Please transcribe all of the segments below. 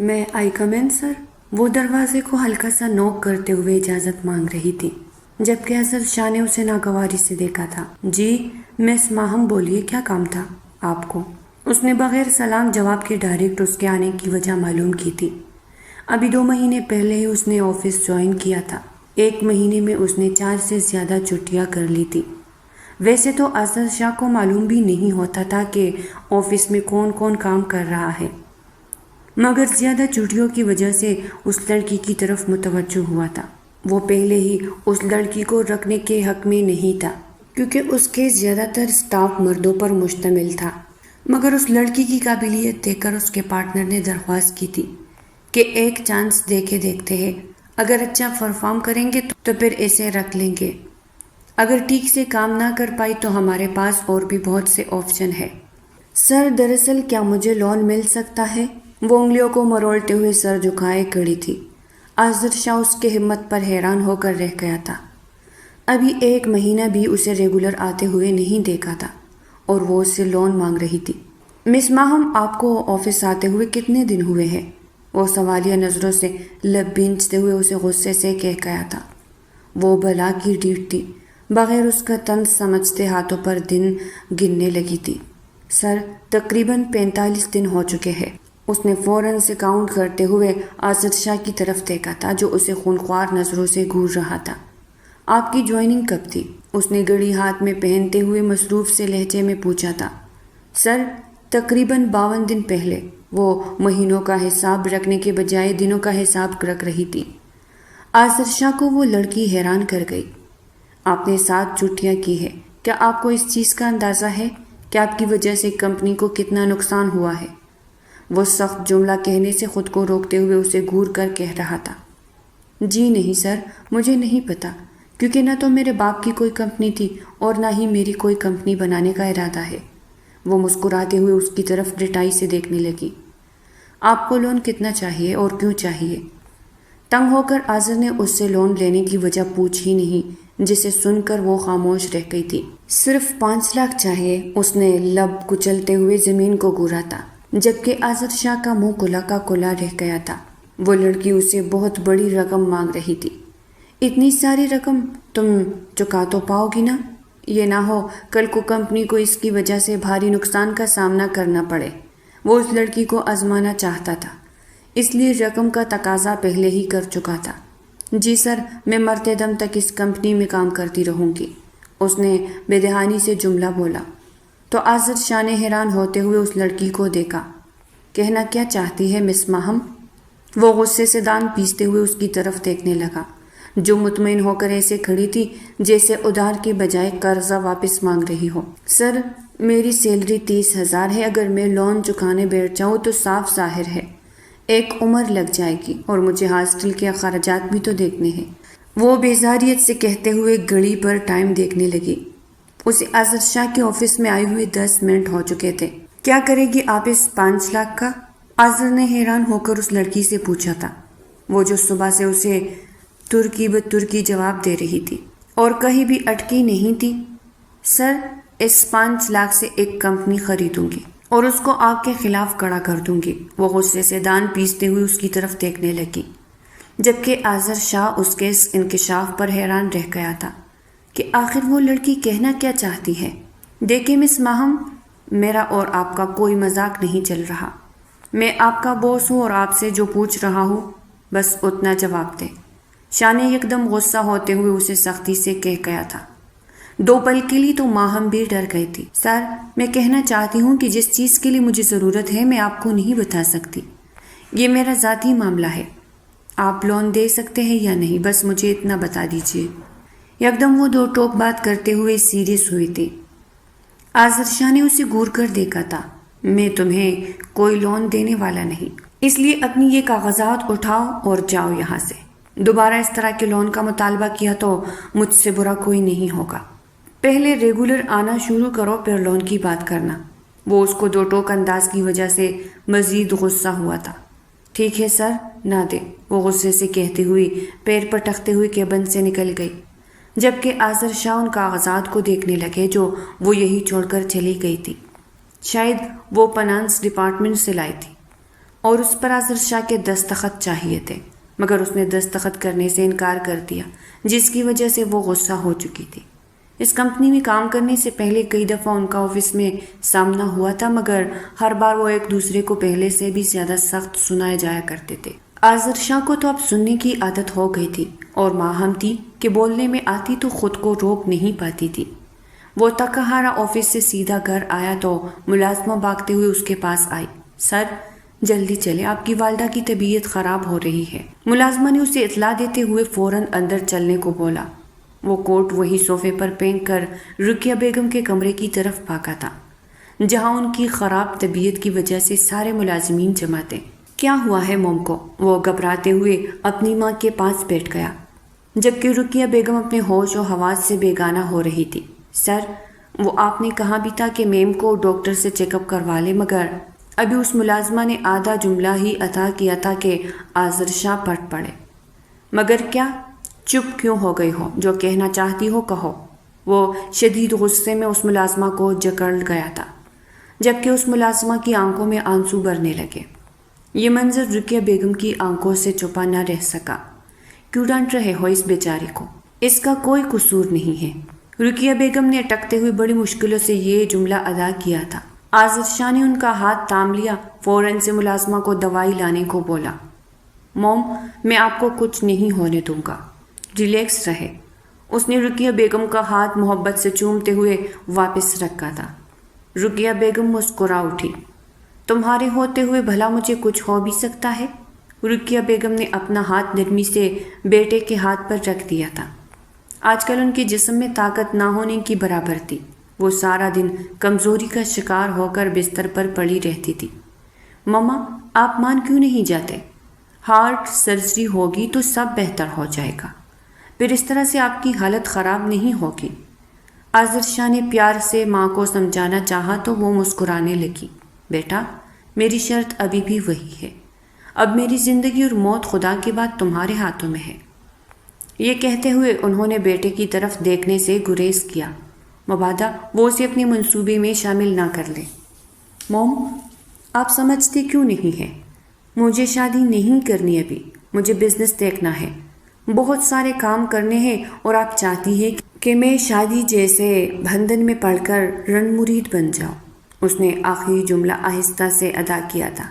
میں آئی کم ان سر؟ وہ دروازے کو ہلکا سا نوک کرتے ہوئے اجازت مانگ رہی تھی، جبکہ اظہر شاہ نے اسے ناگواری سے دیکھا تھا۔ جی مس ماہم، بولیے کیا کام تھا آپ کو؟ اس نے بغیر سلام جواب کے ڈائریکٹ اس کے آنے کی وجہ معلوم کی تھی۔ ابھی 2 مہینے پہلے ہی اس نے آفس جوائن کیا تھا۔ 1 مہینے میں اس نے 4 سے زیادہ چھٹیاں کر لی تھی۔ ویسے تو اظہر شاہ کو معلوم بھی نہیں ہوتا تھا کہ آفس میں کون کون کام کر رہا ہے، مگر زیادہ چھٹیوں کی وجہ سے اس لڑکی کی طرف متوجہ ہوا تھا۔ وہ پہلے ہی اس لڑکی کو رکھنے کے حق میں نہیں تھا، کیونکہ اس کے زیادہ تر سٹاف مردوں پر مشتمل تھا، مگر اس لڑکی کی قابلیت دیکھ کر اس کے پارٹنر نے درخواست کی تھی کہ ایک چانس دے کے دیکھتے ہیں، اگر اچھا پرفارم کریں گے تو پھر اسے رکھ لیں گے، اگر ٹھیک سے کام نہ کر پائی تو ہمارے پاس اور بھی بہت سے آپشن ہے۔ سر دراصل کیا مجھے لون مل سکتا ہے؟ وہ انگلیوں کو مروڑتے ہوئے سر جھکائے کھڑی تھی۔ اظہر شاہ اس کے ہمت پر حیران ہو کر رہ گیا تھا۔ ابھی 1 مہینہ بھی اسے ریگولر آتے ہوئے نہیں دیکھا تھا اور وہ اس سے لون مانگ رہی تھی۔ مس ماہم، آپ کو آفس آتے ہوئے کتنے دن ہوئے ہیں؟ وہ سوالیہ نظروں سے لب بھینچتے ہوئے اسے غصے سے کہہ گیا تھا۔ وہ بلا کی ڈیٹ تھی، بغیر اس کا طنز سمجھتے ہاتھوں پر دن گننے لگی تھی۔ سر تقریباً 45 دن ہو چکے ہیں۔ اس نے فوراً سے کاؤنٹ کرتے ہوئے اظہر شاہ کی طرف دیکھا تھا جو اسے خونخوار نظروں سے گھور رہا تھا۔ آپ کی جوائننگ کب تھی؟ اس نے گھڑی ہاتھ میں پہنتے ہوئے مصروف سے لہجے میں پوچھا تھا۔ سر تقریباً 52 دن پہلے۔ وہ مہینوں کا حساب رکھنے کے بجائے دنوں کا حساب رکھ رہی تھی۔ اظہر شاہ کو وہ لڑکی حیران کر گئی۔ آپ نے 7 چھٹیاں کی ہے، کیا آپ کو اس چیز کا اندازہ ہے کہ آپ کی وجہ سے کمپنی کو کتنا نقصان ہوا ہے؟ وہ سخت جملہ کہنے سے خود کو روکتے ہوئے اسے گھور کر کہہ رہا تھا۔ جی نہیں سر، مجھے نہیں پتا، کیونکہ نہ تو میرے باپ کی کوئی کمپنی تھی اور نہ ہی میری کوئی کمپنی بنانے کا ارادہ ہے۔ وہ مسکراتے ہوئے اس کی طرف ڈٹائی سے دیکھنے لگی۔ آپ کو لون کتنا چاہیے اور کیوں چاہیے؟ تنگ ہو کر اظہر نے اس سے لون لینے کی وجہ پوچھ ہی نہیں، جسے سن کر وہ خاموش رہ گئی تھی۔ صرف 5 لاکھ چاہیے، اس نے لب کچلتے ہوئے زمین کو گھورا تھا، جبکہ اظہر شاہ کا منہ کھلا کا کھلا رہ گیا تھا۔ وہ لڑکی اسے بہت بڑی رقم مانگ رہی تھی۔ اتنی ساری رقم تم چکا تو پاؤ گی نا؟ یہ نہ ہو کل کو کمپنی کو اس کی وجہ سے بھاری نقصان کا سامنا کرنا پڑے۔ وہ اس لڑکی کو آزمانا چاہتا تھا، اس لیے رقم کا تقاضا پہلے ہی کر چکا تھا۔ جی سر، میں مرتے دم تک اس کمپنی میں کام کرتی رہوں گی، اس نے بے دہانی سے جملہ بولا۔ تو اظہر شاہ نے حیران ہوتے ہوئے اس لڑکی کو دیکھا۔ کہنا کیا چاہتی ہے مس ماہم؟ وہ غصے سے دان پیستے ہوئے اس کی طرف دیکھنے لگا، جو مطمئن ہو کر ایسے کھڑی تھی جیسے ادھار کے بجائے قرضہ واپس مانگ رہی ہو۔ سر میری سیلری 30,000 ہے، اگر میں لون چکانے بیٹھ جاؤں تو صاف ظاہر ہے ایک عمر لگ جائے گی اور مجھے ہاسٹل کے اخراجات بھی تو دیکھنے ہیں۔ وہ بیزاریت سے کہتے ہوئے گھڑی پر ٹائم دیکھنے لگی۔ اسے اظہر شاہ کے آفس میں آئے ہوئے 10 منٹ ہو چکے تھے۔ کیا کرے گی آپ اس 5 لاکھ کا؟ اظہر نے حیران ہو کر اس لڑکی سے پوچھا تھا، وہ جو صبح سے اسے ترکی بترکی جواب دے رہی تھی اور کہیں بھی اٹکی نہیں تھی۔ سر اس 5 لاکھ سے ایک کمپنی خریدوں گی اور اس کو آپ کے خلاف کھڑا کر دوں گی۔ وہ غصے سے دان پیستے ہوئے اس کی طرف دیکھنے لگی، جبکہ اظہر شاہ اس کے اس انکشاف پر حیران رہ گیا تھا کہ آخر وہ لڑکی کہنا کیا چاہتی ہے۔ دیکھیں مس ماہم، میرا اور آپ کا کوئی مذاق نہیں چل رہا۔ میں آپ کا باس ہوں اور آپ سے جو پوچھ رہا ہوں بس اتنا جواب دیں۔ شاہ نے یکدم غصہ ہوتے ہوئے اسے سختی سے کہہ گیا تھا۔ 2 پل کے لیے تو ماہم بھی ڈر گئی تھی۔ سر میں کہنا چاہتی ہوں کہ جس چیز کے لیے مجھے ضرورت ہے میں آپ کو نہیں بتا سکتی، یہ میرا ذاتی معاملہ ہے۔ آپ لون دے سکتے ہیں یا نہیں، بس مجھے اتنا بتا دیجیے۔ یکدم وہ 2 ٹوک بات کرتے ہوئے سیریس ہوئی تھی۔ اظہر شاہ نے اسے گھور کر دیکھا تھا۔ میں تمہیں کوئی لون دینے والا نہیں، اس لیے اپنی یہ کاغذات اٹھاؤ اور جاؤ یہاں سے۔ دوبارہ اس طرح کے لون کا مطالبہ کیا تو مجھ سے برا کوئی نہیں ہوگا۔ پہلے ریگولر آنا شروع کرو پھر لون کی بات کرنا۔ وہ اس کو 2 ٹوک انداز کی وجہ سے مزید غصہ ہوا تھا۔ ٹھیک ہے سر، نہ دے، وہ غصے سے کہتی ہوئی پیر پٹکتے ہوئے کیبن سے نکل گئی، جبکہ اظہر شاہ ان کاغذات کو دیکھنے لگے جو وہ یہی چھوڑ کر چلی گئی تھی۔ شاید وہ فنانس ڈپارٹمنٹ سے لائی تھی۔ اور اس پر آذر شاہ کے دستخط چاہیے تھے، مگر اس نے دستخط کرنے سے انکار کر دیا، جس کی وجہ سے وہ غصہ ہو چکی تھی۔ اس کمپنی میں کام کرنے سے پہلے کئی دفعہ ان کا آفس میں سامنا ہوا تھا، مگر ہر بار وہ ایک دوسرے کو پہلے سے بھی زیادہ سخت سنائے جایا کرتے تھے۔ آذر شاہ کو تو اب سننے کی عادت ہو گئی تھی، اور ماہم تھی کہ بولنے میں آتی تو خود کو روک نہیں پاتی تھی۔ وہ تھکا ہارا آفس سے سیدھا گھر آیا تو ملازمہ بھاگتے ہوئے اس کے پاس آئی۔ سر، جلدی چلے، آپ کی والدہ کی طبیعت خراب ہو رہی ہے۔ ملازمہ نے اسے اطلاع دیتے ہوئے فوراً اندر چلنے کو بولا۔ وہ کوٹ وہی صوفے پر پھینک کر رقیہ بیگم کے کمرے کی طرف بھاگا تھا، جہاں ان کی خراب طبیعت کی وجہ سے سارے ملازمین جمع تھے۔ کیا ہوا ہے موم کو؟ وہ گھبراتے ہوئے اپنی ماں کے پاس بیٹھ گیا، جبکہ رقیہ بیگم اپنے ہوش و حواس سے بیگانہ ہو رہی تھی۔ سر، وہ آپ نے کہا بھی تھا کہ میم کو ڈاکٹر سے چیک اپ کروا لے، مگر ابھی اس ملازمہ نے آدھا جملہ ہی عطا کیا تھا کہ آذر شاہ پھٹ پڑے۔ مگر کیا؟ چپ کیوں ہو گئی ہو؟ جو کہنا چاہتی ہو کہو۔ وہ شدید غصے میں اس ملازمہ کو جکڑ گیا تھا، جبکہ اس ملازمہ کی آنکھوں میں آنسو بھرنے لگے۔ یہ منظر رقیہ بیگم کی آنکھوں سے چھپا نہ رہ سکا۔ کیوں ڈانٹ رہے ہو اس بیچارے کو؟ اس کا کوئی قصور نہیں ہے۔ رقیہ بیگم نے اٹکتے ہوئے بڑی مشکلوں سے یہ جملہ ادا کیا تھا۔ آذر شاہ نے ان کا ہاتھ تھام لیا، فوراً سے ملازمہ کو دوائی لانے کو بولا۔ موم، میں آپ کو کچھ نہیں ہونے دوں گا، ریلیکس رہے۔ اس نے رقیہ بیگم کا ہاتھ محبت سے چومتے ہوئے واپس رکھا تھا۔ رقیہ بیگم مسکرا اٹھی۔ تمہارے ہوتے ہوئے بھلا مجھے کچھ ہو بھی سکتا ہے؟ رقیہ بیگم نے اپنا ہاتھ نرمی سے بیٹے کے ہاتھ پر رکھ دیا تھا۔ آج کل ان کے جسم میں طاقت نہ ہونے کی برابر تھی۔ وہ سارا دن کمزوری کا شکار ہو کر بستر پر پڑی رہتی تھی۔ مما، آپ مان کیوں نہیں جاتے؟ ہارٹ سرجری ہوگی تو سب بہتر ہو جائے گا، پھر اس طرح سے آپ کی حالت خراب نہیں ہوگی۔ آذر شاہ نے پیار سے ماں کو سمجھانا چاہا تو وہ مسکرانے لگی۔ بیٹا، میری شرط ابھی بھی وہی ہے۔ اب میری زندگی اور موت خدا کے بعد تمہارے ہاتھوں میں ہے۔ یہ کہتے ہوئے انہوں نے بیٹے کی طرف دیکھنے سے گریز کیا، مبادا وہ اسے اپنے منصوبے میں شامل نہ کر لے۔ موم، آپ سمجھتے کیوں نہیں ہیں؟ مجھے شادی نہیں کرنی، ابھی مجھے بزنس دیکھنا ہے، بہت سارے کام کرنے ہیں، اور آپ چاہتی ہیں کہ میں شادی جیسے بندھن میں پڑھ کر رن مرید بن جاؤں۔ اس نے آخری جملہ آہستہ سے ادا کیا تھا۔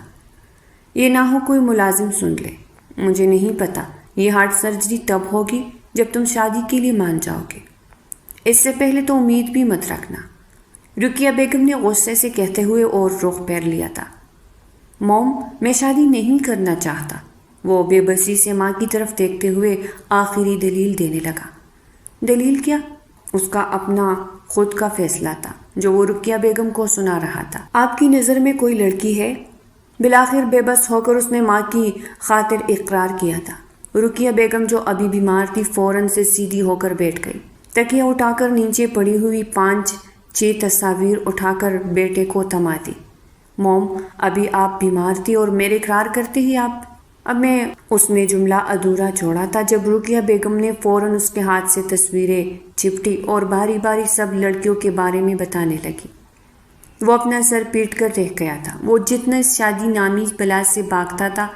یہ نہ ہو کوئی ملازم سن لے۔ مجھے نہیں پتا، یہ ہارٹ سرجری تب ہوگی جب تم شادی کے لیے مان جاؤ گے، اس سے پہلے تو امید بھی مت رکھنا، رقیہ بیگم نے غصے سے کہتے ہوئے اور رخ پھیر لیا تھا۔ موم، میں شادی نہیں کرنا چاہتا۔ وہ بے بسی سے ماں کی طرف دیکھتے ہوئے آخری دلیل دینے لگا۔ دلیل کیا؟ اس کا اپنا خود کا فیصلہ تھا جو وہ رقیہ بیگم کو سنا رہا تھا۔ آپ کی نظر میں کوئی لڑکی ہے؟ بالآخر بے بس ہو کر اس نے ماں کی خاطر اقرار کیا تھا۔ رقیہ بیگم جو ابھی بیمار تھی فوراً سے سیدھی ہو کر بیٹھ گئی، تکیہ اٹھا کر نیچے پڑی ہوئی 5-6 تصاویر اٹھا کر بیٹے کو تھما دی۔ موم، ابھی آپ بیمار تھی اور میرے اقرار کرتے ہی آپ اب میں اس نے جملہ ادھورا چھوڑا تھا جب رقیہ بیگم نے فوراً اس کے ہاتھ سے تصویریں چپٹی اور باری باری سب لڑکیوں کے بارے میں بتانے لگی۔ وہ اپنا سر پیٹ کر رہ گیا تھا۔ وہ جتنا اس شادی نامی بلا سے بھاگتا تھا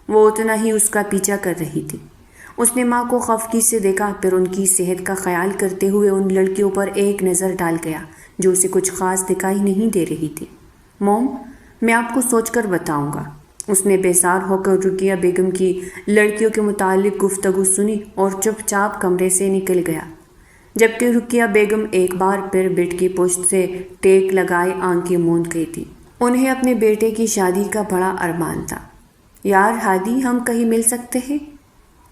وہ اتنا ہی اس کا پیچھا کر رہی تھی۔ اس نے ماں کو خفگی سے دیکھا، پھر ان کی صحت کا خیال کرتے ہوئے ان لڑکیوں پر ایک نظر ڈال گیا جو اسے کچھ خاص دکھائی نہیں دے رہی تھی۔ موم، میں آپ کو سوچ کر بتاؤں گا۔ اس نے بیزار ہو کر رقیہ بیگم کی لڑکیوں کے متعلق گفتگو سنی اور چپ چاپ کمرے سے نکل گیا، جبکہ رقیہ بیگم ایک بار پھر بیڈ کی پشت سے ٹیک لگائے آنکھیں موند گئی تھی۔ انہیں اپنے بیٹے کی شادی کا بڑا ارمان تھا۔ یار ہادی، ہم کہیں مل سکتے ہیں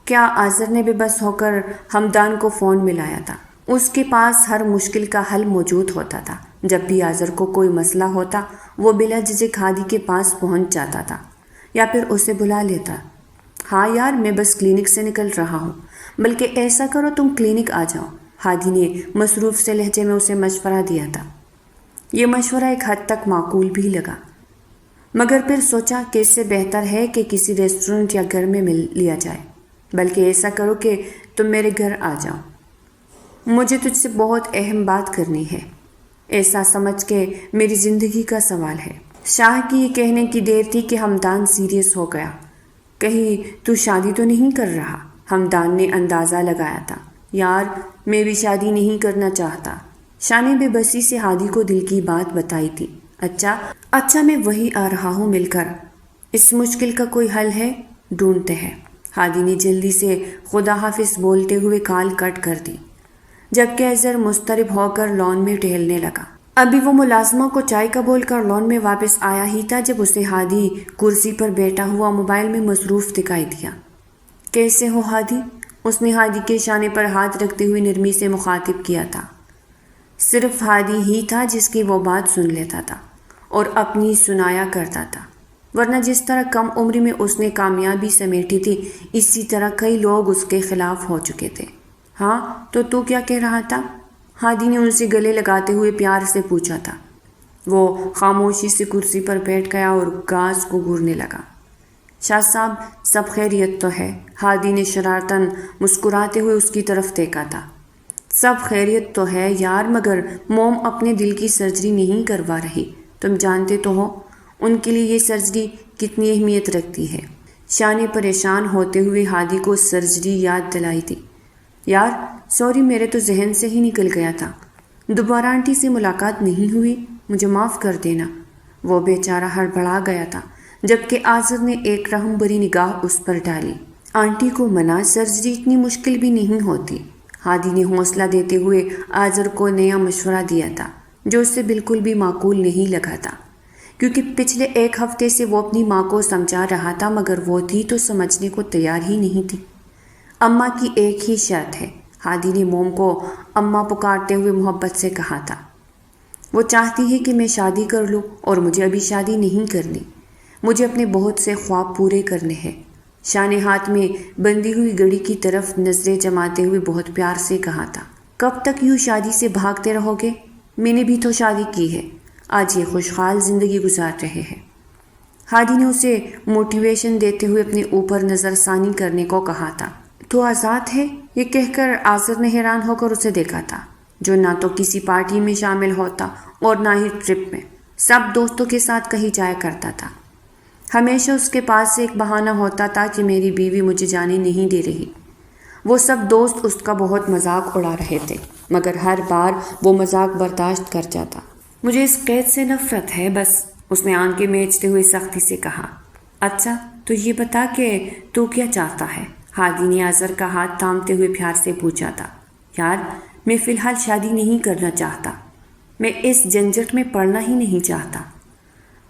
کیا؟ آذر نے بے بس ہو کر ہمدان کو فون ملایا تھا۔ اس کے پاس ہر مشکل کا حل موجود ہوتا تھا۔ جب بھی آذر کو کوئی مسئلہ ہوتا وہ بلا جھجک ہادی کے پاس پہنچ جاتا تھا یا پھر اسے بلا لیتا۔ ہاں یار، میں بس کلینک سے نکل رہا ہوں، بلکہ ایسا کرو تم کلینک آ جاؤ، ہادی نے مصروف سے لہجے میں اسے مشورہ دیا تھا۔ یہ مشورہ ایک حد تک معقول بھی لگا، مگر پھر سوچا کہ اس سے بہتر ہے کہ کسی ریسٹورنٹ یا گھر میں مل لیا جائے، بلکہ ایسا کرو کہ تم میرے گھر آ جاؤ، مجھے تجھ سے بہت اہم بات کرنی ہے، ایسا سمجھ کے میری زندگی کا سوال ہے۔ شاہ کی یہ کہنے کی دیر تھی کہ ہمدان سیریس ہو گیا۔ کہیں تو شادی تو نہیں کر رہا؟ ہمدان نے اندازہ لگایا تھا۔ یار میں بھی شادی نہیں کرنا چاہتا۔ شاہ نے بے بسی سے ہادی کو دل کی بات بتائی تھی۔ اچھا میں وہی آ رہا ہوں مل کر۔ اس مشکل کا کوئی حل ہے؟ ڈھونڈتے ہیں۔ ہادی نے جلدی سے خدا حافظ بولتے ہوئے کال کٹ کر دی، جبکہ اظہر مضطرب ہو کر لان میں ٹہلنے لگا۔ ابھی وہ ملازمہ کو چائے کا بول کر لان میں واپس آیا ہی تھا جب اسے ہادی کرسی پر بیٹھا ہوا موبائل میں مصروف دکھائی دیا۔ کیسے ہو ہادی؟ اس نے ہادی کے شانے پر ہاتھ رکھتے ہوئے نرمی سے مخاطب کیا تھا۔ صرف ہادی ہی تھا جس کی وہ بات سن لیتا تھا اور اپنی سنایا کرتا تھا، ورنہ جس طرح کم عمری میں اس نے کامیابی سمیٹی تھی اسی طرح کئی لوگ اس کے خلاف ہو چکے تھے۔ ہاں تو کیا کہہ رہا تھا؟ ہادی نے ان سے گلے لگاتے ہوئے پیار سے پوچھا تھا۔ وہ خاموشی سے کرسی پر بیٹھ گیا اور گاز کو گورنے لگا۔ شاہ صاحب سب خیریت تو ہے؟ ہادی نے شرارتاً مسکراتے ہوئے اس کی طرف دیکھا تھا۔ سب خیریت تو ہے یار، مگر موم اپنے دل کی سرجری نہیں کروا رہی، تم جانتے تو ہو ان کے لیے یہ سرجری کتنی اہمیت رکھتی ہے۔ شاہ نے پریشان ہوتے ہوئے ہادی کو سرجری یاد دلائی تھی۔ یار سوری، میرے تو ذہن سے ہی نکل گیا تھا۔ دوبارہ آنٹی سے ملاقات نہیں ہوئی، مجھے معاف کر دینا۔ وہ بیچارہ ہڑبڑا گیا تھا، جبکہ آذر نے ایک رحم بری نگاہ اس پر ڈالی۔ آنٹی کو منع، سرجری اتنی مشکل بھی نہیں ہوتی۔ ہادی نے حوصلہ دیتے ہوئے آذر کو نیا مشورہ دیا تھا، جو اس سے بالکل بھی معقول نہیں لگا تھا، کیونکہ پچھلے ایک ہفتے سے وہ اپنی ماں کو سمجھا رہا تھا مگر وہ تھی تو سمجھنے کو تیار ہی نہیں تھی۔ اماں کی ایک ہی شرط ہے، ہادی نے موم کو اماں پکارتے ہوئے محبت سے کہا تھا۔ وہ چاہتی ہے کہ میں شادی کر لوں اور مجھے ابھی شادی نہیں کرنی، مجھے اپنے بہت سے خواب پورے کرنے ہیں۔ شاہ نے ہاتھ میں بندھی ہوئی گھڑی کی طرف نظریں جماتے ہوئے بہت پیار سے کہا تھا۔ کب تک یوں شادی سے بھاگتے رہو گے؟ میں نے بھی تو شادی کی ہے، آج یہ خوشحال زندگی گزار رہے ہیں۔ ہادی نے اسے موٹیویشن دیتے ہوئے اپنے اوپر نظر ثانی کرنے کو کہا تھا۔ تو آزاد ہے؟ یہ کہہ کر آذر نے حیران ہو کر اسے دیکھا تھا، جو نہ تو کسی پارٹی میں شامل ہوتا اور نہ ہی ٹرپ میں، سب دوستوں کے ساتھ کہیں جایا کرتا تھا۔ ہمیشہ اس کے پاس سے ایک بہانہ ہوتا تھا کہ میری بیوی مجھے جانے نہیں دے رہی۔ وہ سب دوست اس کا بہت مذاق اڑا رہے تھے، مگر ہر بار وہ مذاق برداشت کر جاتا۔ مجھے اس قید سے نفرت ہے بس، اس نے آنکھیں میچتے ہوئے سختی سے کہا۔ اچھا تو یہ بتا کہ تو کیا چاہتا ہے؟ ہادی نے آذر کا ہاتھ تھامتے ہوئے پیار سے پوچھا تھا۔ یار میں فی الحال شادی نہیں کرنا چاہتا، میں اس جھنجٹ میں پڑنا ہی نہیں چاہتا،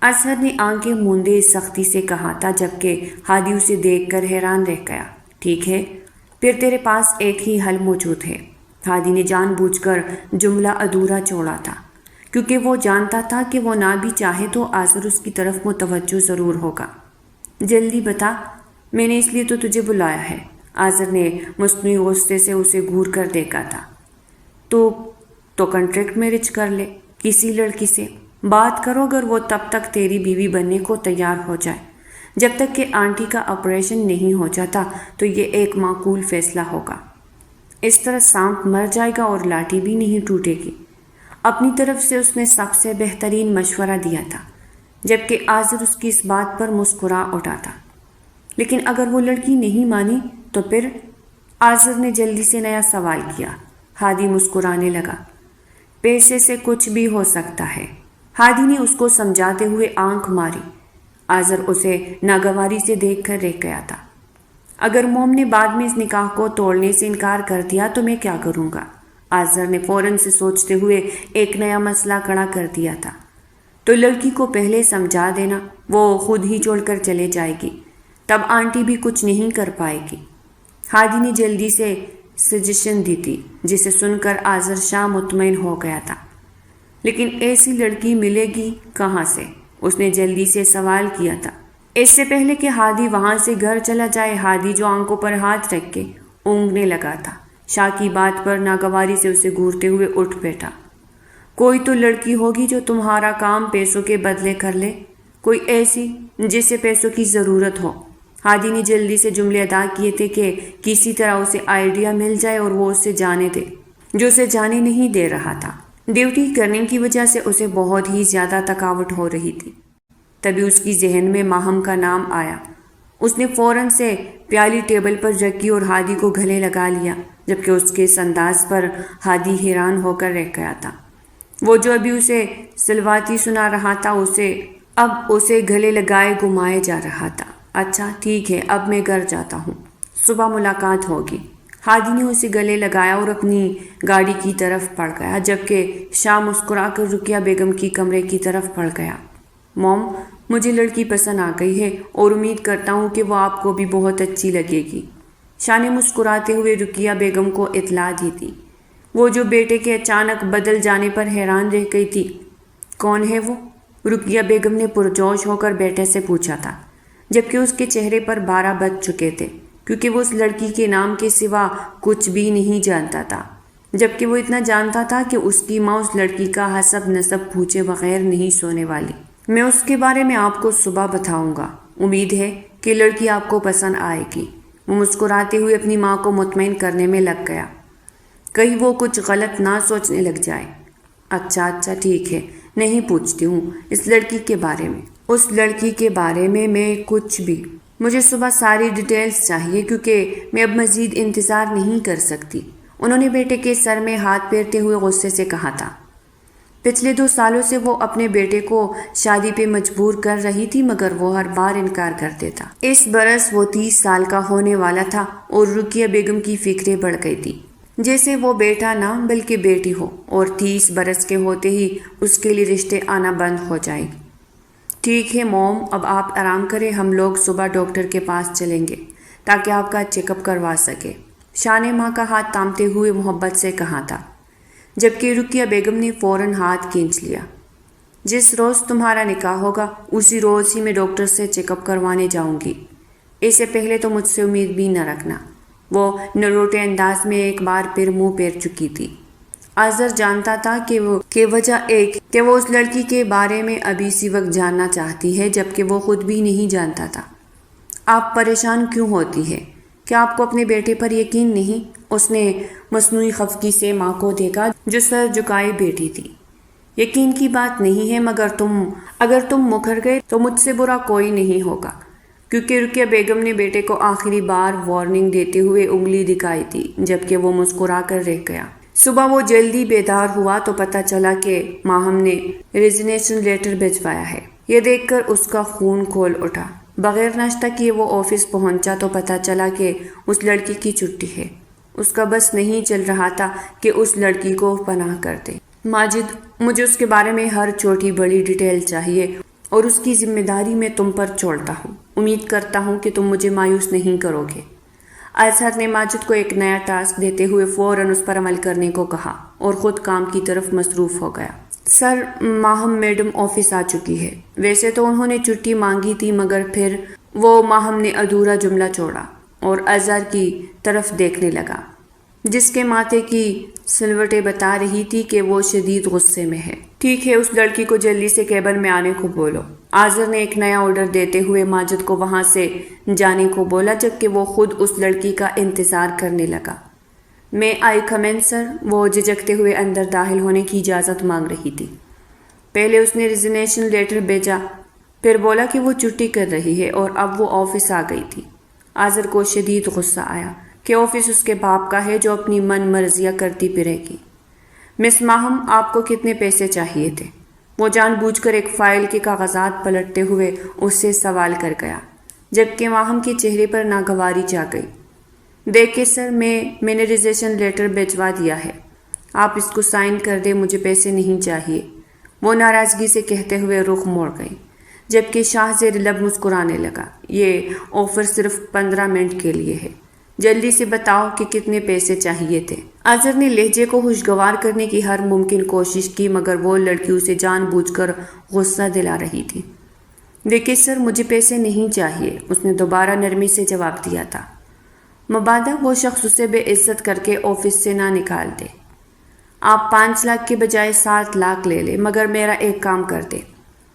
اظہر نے آنکھیں موندے سختی سے کہا تھا، جبکہ ہادی اسے دیکھ کر حیران رہ گیا۔ ٹھیک ہے پھر تیرے پاس ایک ہی حل موجود ہے۔ ہادی نے جان بوجھ کر جملہ ادھورا چھوڑا تھا، کیونکہ وہ جانتا تھا کہ وہ نہ بھی چاہے تو آذر اس کی طرف متوجہ ضرور ہوگا۔ جلدی بتا، میں نے اس لیے تو تجھے بلایا ہے۔ آذر نے مصنوعی غصے سے اسے گھور کر دیکھا تھا۔ تو کنٹریکٹ میرج کر لے کسی لڑکی سے، بات کرو اگر وہ تب تک تیری بیوی بننے کو تیار ہو جائے۔ جب تک کہ آنٹی کا آپریشن نہیں ہو جاتا تو یہ ایک معقول فیصلہ ہوگا۔ اس طرح سانپ مر جائے گا اور لاٹھی بھی نہیں ٹوٹے گی۔ اپنی طرف سے اس نے سب سے بہترین مشورہ دیا تھا، جبکہ آذر اس کی اس بات پر مسکرا اٹھا تھا۔ لیکن اگر وہ لڑکی نہیں مانی تو پھر؟ آذر نے جلدی سے نیا سوال کیا۔ ہادی مسکرانے لگا۔ پیسے سے کچھ بھی ہو سکتا ہے، ہادی نے اس کو سمجھاتے ہوئے آنکھ ماری۔ آذر اسے ناگواری سے دیکھ کر رہ گیا تھا۔ اگر موم نے بعد میں اس نکاح کو توڑنے سے انکار کر دیا تو میں کیا کروں گا؟ آذر نے فوراً سے سوچتے ہوئے ایک نیا مسئلہ کھڑا کر دیا تھا۔ تو لڑکی کو پہلے سمجھا دینا، وہ خود ہی چھوڑ کر چلے جائے گی، تب آنٹی بھی کچھ نہیں کر پائے گی۔ ہادی نے جلدی سے سجیشن دی تھی، جسے سن کر آذر شاہ مطمئن ہو گیا تھا۔ لیکن ایسی لڑکی ملے گی کہاں سے؟ اس نے جلدی سے سوال کیا تھا۔ اس سے پہلے کہ ہادی وہاں سے گھر چلا جائے، ہادی جو آنکھوں پر ہاتھ رکھ کے اونگنے لگا تھا، شاہ کی بات پر ناگواری سے اسے گھورتے ہوئے اٹھ بیٹھا۔ کوئی تو لڑکی ہوگی جو تمہارا کام پیسوں کے بدلے کر لے، کوئی ایسی جسے پیسوں کی ضرورت ہو۔ ہادی نے جلدی سے جملے ادا کیے تھے کہ کسی طرح اسے آئیڈیا مل جائے اور وہ اسے جانے دے، جو اسے جانے نہیں دے رہا تھا۔ ڈیوٹی کرنے کی وجہ سے اسے بہت ہی زیادہ تھکاوٹ ہو رہی تھی۔ تبھی اس کی ذہن میں ماہم کا نام آیا۔ اس نے فوراً سے پیالی ٹیبل پر رکھی اور ہادی کو گلے لگا لیا، جبکہ اس کے اس انداز پر ہادی حیران ہو کر رہ گیا تھا۔ وہ جو ابھی اسے سلواتی سنا رہا تھا اب اسے گلے لگائے گھمائے جا رہا تھا۔ اچھا ٹھیک ہے، اب میں گھر جاتا ہوں، صبح ملاقات ہوگی۔ ہادی نے اسے گلے لگایا اور اپنی گاڑی کی طرف بڑھ گیا، جبکہ شاہ مسکرا کر رقیہ بیگم کی کمرے کی طرف بڑھ گیا۔ موم، مجھے لڑکی پسند آ گئی ہے اور امید کرتا ہوں کہ وہ آپ کو بھی بہت اچھی لگے گی۔ شاہ نے مسکراتے ہوئے رقیہ بیگم کو اطلاع دی تھی، وہ جو بیٹے کے اچانک بدل جانے پر حیران رہ گئی تھی۔ کون ہے وہ؟ رقیہ بیگم نے پرجوش ہو کر بیٹے سے پوچھا تھا، جبکہ اس کے چہرے پر 12 بج چکے تھے، کیونکہ وہ اس لڑکی کے نام کے سوا کچھ بھی نہیں جانتا تھا، جبکہ وہ اتنا جانتا تھا کہ اس کی ماں اس لڑکی کا حسب نسب پوچھے بغیر نہیں سونے والی۔ میں اس کے بارے میں آپ کو صبح بتاؤں گا، امید ہے کہ لڑکی آپ کو پسند آئے گی۔ وہ مسکراتے ہوئے اپنی ماں کو مطمئن کرنے میں لگ گیا، کہیں وہ کچھ غلط نہ سوچنے لگ جائے۔ اچھا ٹھیک ہے، نہیں پوچھتی ہوں اس لڑکی کے بارے میں۔ اس لڑکی کے بارے میں کچھ بھی، مجھے صبح ساری ڈیٹیلز چاہیے، کیونکہ میں اب مزید انتظار نہیں کر سکتی، انہوں نے بیٹے کے سر میں ہاتھ پھیرتے ہوئے غصے سے کہا تھا۔ پچھلے 2 سالوں سے وہ اپنے بیٹے کو شادی پہ مجبور کر رہی تھی، مگر وہ ہر بار انکار کر دیتا۔ اس برس وہ 30 سال کا ہونے والا تھا اور رقیہ بیگم کی فکریں بڑھ گئی تھی، جیسے وہ بیٹا نہ بلکہ بیٹی ہو، اور 30 برس کے ہوتے ہی اس کے لیے رشتے آنا بند ہو جائیں گے۔ ٹھیک ہے موم، اب آپ آرام کریں، ہم لوگ صبح ڈاکٹر کے پاس چلیں گے تاکہ آپ کا چیک اپ کروا سکے، شاہ نے ماں کا ہاتھ تھامتے ہوئے محبت سے کہا تھا، جبکہ رقیہ بیگم نے فوراً ہاتھ کھینچ لیا۔ جس روز تمہارا نکاح ہوگا اسی روز ہی میں ڈاکٹر سے چیک اپ کروانے جاؤں گی، اس سے پہلے تو مجھ سے امید بھی نہ رکھنا، وہ نروٹے انداز میں ایک بار پھر منہ پھیر چکی تھی۔ اظہر جانتا تھا کہ وجہ ایک کہ وہ اس لڑکی کے بارے میں ابھی اسی وقت جاننا چاہتی ہے، جبکہ وہ خود بھی نہیں جانتا تھا۔ آپ پریشان کیوں ہوتی ہے؟ کیا آپ کو اپنے بیٹے پر یقین نہیں؟ اس نے مصنوعی خفگی سے ماں کو دیکھا جو سر جھکائے بیٹھی تھی۔ یقین کی بات نہیں ہے، مگر اگر تم مکر گئے تو مجھ سے برا کوئی نہیں ہوگا، کیونکہ رقیہ بیگم نے بیٹے کو آخری بار وارننگ دیتے ہوئے انگلی دکھائی تھی، جبکہ وہ مسکرا کر رہ گیا۔ صبح وہ جلدی بیدار ہوا تو پتہ چلا کہ ماہم نے ریزگنیشن لیٹر بھجوایا ہے۔ یہ دیکھ کر اس کا خون کھول اٹھا۔ بغیر ناشتہ کیے وہ آفس پہنچا تو پتہ چلا کہ اس لڑکی کی چھٹی ہے۔ اس کا بس نہیں چل رہا تھا کہ اس لڑکی کو پناہ کر دے۔ ماجد، مجھے اس کے بارے میں ہر چھوٹی بڑی ڈیٹیل چاہیے اور اس کی ذمہ داری میں تم پر چھوڑتا ہوں۔ امید کرتا ہوں کہ تم مجھے مایوس نہیں کرو گے۔ اظہر نے ماجد کو ایک نیا ٹاسک دیتے ہوئے فوراً اس پر عمل کرنے کو کہا اور خود کام کی طرف مصروف ہو گیا۔ سر، ماہم میڈم آفس آ چکی ہے۔ ویسے تو انہوں نے چھٹی مانگی تھی، مگر پھر وہ ماہم نے ادھورا جملہ چھوڑا اور اظہر کی طرف دیکھنے لگا، جس کے ماتھے کی سلوٹیں بتا رہی تھی کہ وہ شدید غصے میں ہے۔ ٹھیک ہے، اس لڑکی کو جلدی سے کیبن میں آنے کو بولو۔ اظہر نے ایک نیا آرڈر دیتے ہوئے ماجد کو وہاں سے جانے کو بولا، جبکہ وہ خود اس لڑکی کا انتظار کرنے لگا۔ میں آئی کم ان سر؟ وہ جھجکتے ہوئے اندر داخل ہونے کی اجازت مانگ رہی تھی۔ پہلے اس نے ریزگنیشن لیٹر بھیجا، پھر بولا کہ وہ چھٹی کر رہی ہے اور اب وہ آفس آ گئی تھی۔ اظہر کو شدید غصہ آیا کہ آفس اس کے باپ کا ہے جو اپنی من مرضیاں کرتی پھرے گی۔ مس ماہم، آپ کو کتنے پیسے چاہیے تھے؟ وہ جان بوجھ کر ایک فائل کے کاغذات پلٹتے ہوئے اس سے سوال کر گیا، جبکہ ماہم کے چہرے پر ناگواری چھا گئی۔ دیکھیں سر، میں نے ریزگنیشن لیٹر بھجوا دیا ہے، آپ اس کو سائن کر دیں، مجھے پیسے نہیں چاہیے، وہ ناراضگی سے کہتے ہوئے رخ موڑ گئی، جبکہ شاہ زیر لب مسکرانے لگا۔ یہ آفر صرف 15 منٹ کے لیے ہے، جلدی سے بتاؤ کہ کتنے پیسے چاہیے تھے۔ اظہر نے لہجے کو خوشگوار کرنے کی ہر ممکن کوشش کی، مگر وہ لڑکی اسے جان بوجھ کر غصہ دلا رہی تھی۔ دیکھیں سر، مجھے پیسے نہیں چاہیے، اس نے دوبارہ نرمی سے جواب دیا تھا، مبادہ وہ شخص اسے بے عزت کر کے آفس سے نہ نکال دے۔ آپ 5 لاکھ کے بجائے 7 لاکھ لے لیں، مگر میرا ایک کام کر دے،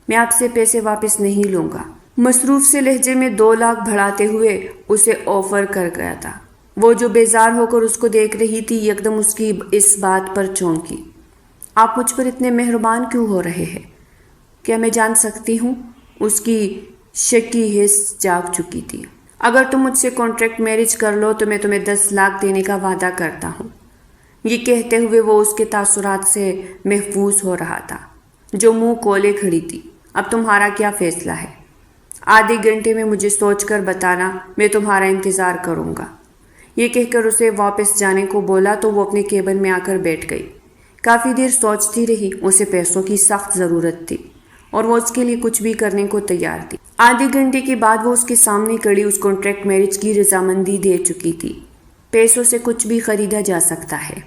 میں آپ سے پیسے واپس نہیں لوں گا۔ مصروف سے لہجے میں 2 لاکھ بڑھاتے ہوئے اسے آفر کر گیا تھا۔ وہ جو بیزار ہو کر اس کو دیکھ رہی تھی یکدم اس کی اس بات پر چونکی۔ آپ مجھ پر اتنے مہربان کیوں ہو رہے ہیں؟ کیا میں جان سکتی ہوں؟ اس کی شکی حس جاگ چکی تھی۔ اگر تم مجھ سے کانٹریکٹ میرج کر لو تو میں تمہیں 10 لاکھ دینے کا وعدہ کرتا ہوں۔ یہ کہتے ہوئے وہ اس کے تاثرات سے محفوظ ہو رہا تھا، جو منہ کھولے کھڑی تھی۔ اب تمہارا کیا فیصلہ ہے؟ آدھے گھنٹے میں مجھے سوچ کر بتانا، میں تمہارا انتظار کروں گا۔ یہ کہہ کر اسے واپس جانے کو بولا تو وہ اپنے کیبن میں آ کر بیٹھ گئی۔ کافی دیر سوچتی رہی۔ اسے پیسوں کی سخت ضرورت تھی اور وہ اس کے لیے کچھ بھی کرنے کو تیار تھی۔ آدھے گھنٹے کے بعد وہ اس کے سامنے کھڑی اس کانٹریکٹ میرج کی رضامندی دے چکی تھی۔ پیسوں سے کچھ بھی خریدا جا سکتا ہے۔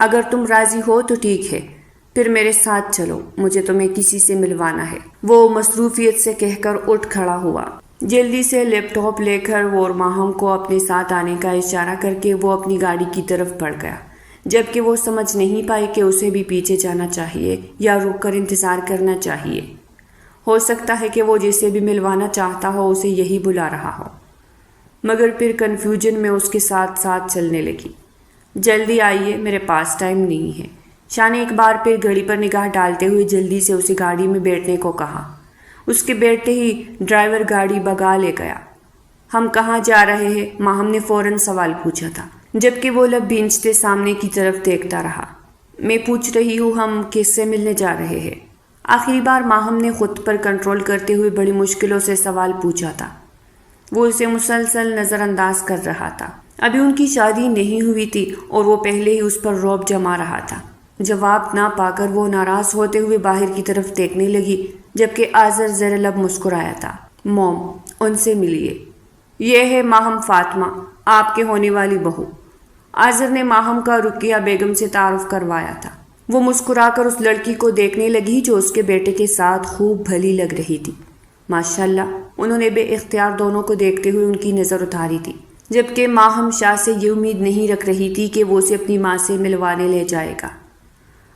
اگر تم راضی ہو تو ٹھیک ہے، پھر میرے ساتھ چلو، مجھے تمہیں کسی سے ملوانا ہے۔ وہ مصروفیت سے کہہ کر اٹھ کھڑا ہوا۔ جلدی سے لیپ ٹاپ لے کر وہ ماہم کو اپنے ساتھ آنے کا اشارہ کر کے وہ اپنی گاڑی کی طرف بڑھ گیا، جبکہ وہ سمجھ نہیں پائی کہ اسے بھی پیچھے جانا چاہیے یا رک کر انتظار کرنا چاہیے۔ ہو سکتا ہے کہ وہ جسے بھی ملوانا چاہتا ہو اسے یہی بلا رہا ہو، مگر پھر کنفیوژن میں اس کے ساتھ ساتھ چلنے لگی۔ جلدی آئیے، میرے پاس ٹائم نہیں ہے۔ شاہ نے ایک بار پھر گھڑی پر نگاہ ڈالتے ہوئے جلدی سے اسے گاڑی میں بیٹھنے کو کہا۔ اس کے بیٹھتے ہی ڈرائیور گاڑی بھگا لے گیا۔ ہم کہاں جا رہے ہیں؟ ماہم نے فوراً سوال پوچھا تھا، جبکہ وہ لب بھینچتے سامنے کی طرف دیکھتا رہا۔ میں پوچھ رہی ہوں ہم کس سے ملنے جا رہے ہیں؟ آخری بار ماہم نے خود پر کنٹرول کرتے ہوئے بڑی مشکلوں سے سوال پوچھا تھا۔ وہ اسے مسلسل نظر انداز کر رہا تھا۔ ابھی ان کی شادی نہیں ہوئی تھی اور وہ پہلے ہی اس پر رعب جما رہا تھا۔ جواب نہ پا کر وہ ناراض ہوتے ہوئے باہر کی طرف دیکھنے لگی، جبکہ آذر زیر لب مسکرایا تھا۔ موم، ان سے ملیے۔ یہ ہے ماہم فاطمہ، آپ کے ہونے والی بہو۔ آذر نے ماہم کا رقیہ بیگم سے تعارف کروایا تھا۔ وہ مسکرا کر اس لڑکی کو دیکھنے لگی جو اس کے بیٹے کے ساتھ خوب بھلی لگ رہی تھی۔ ماشاءاللہ، انہوں نے بے اختیار دونوں کو دیکھتے ہوئے ان کی نظر اتاری تھی، جبکہ ماہم شاہ سے یہ امید نہیں رکھ رہی تھی کہ وہ اسے اپنی ماں سے ملوانے لے جائے گا۔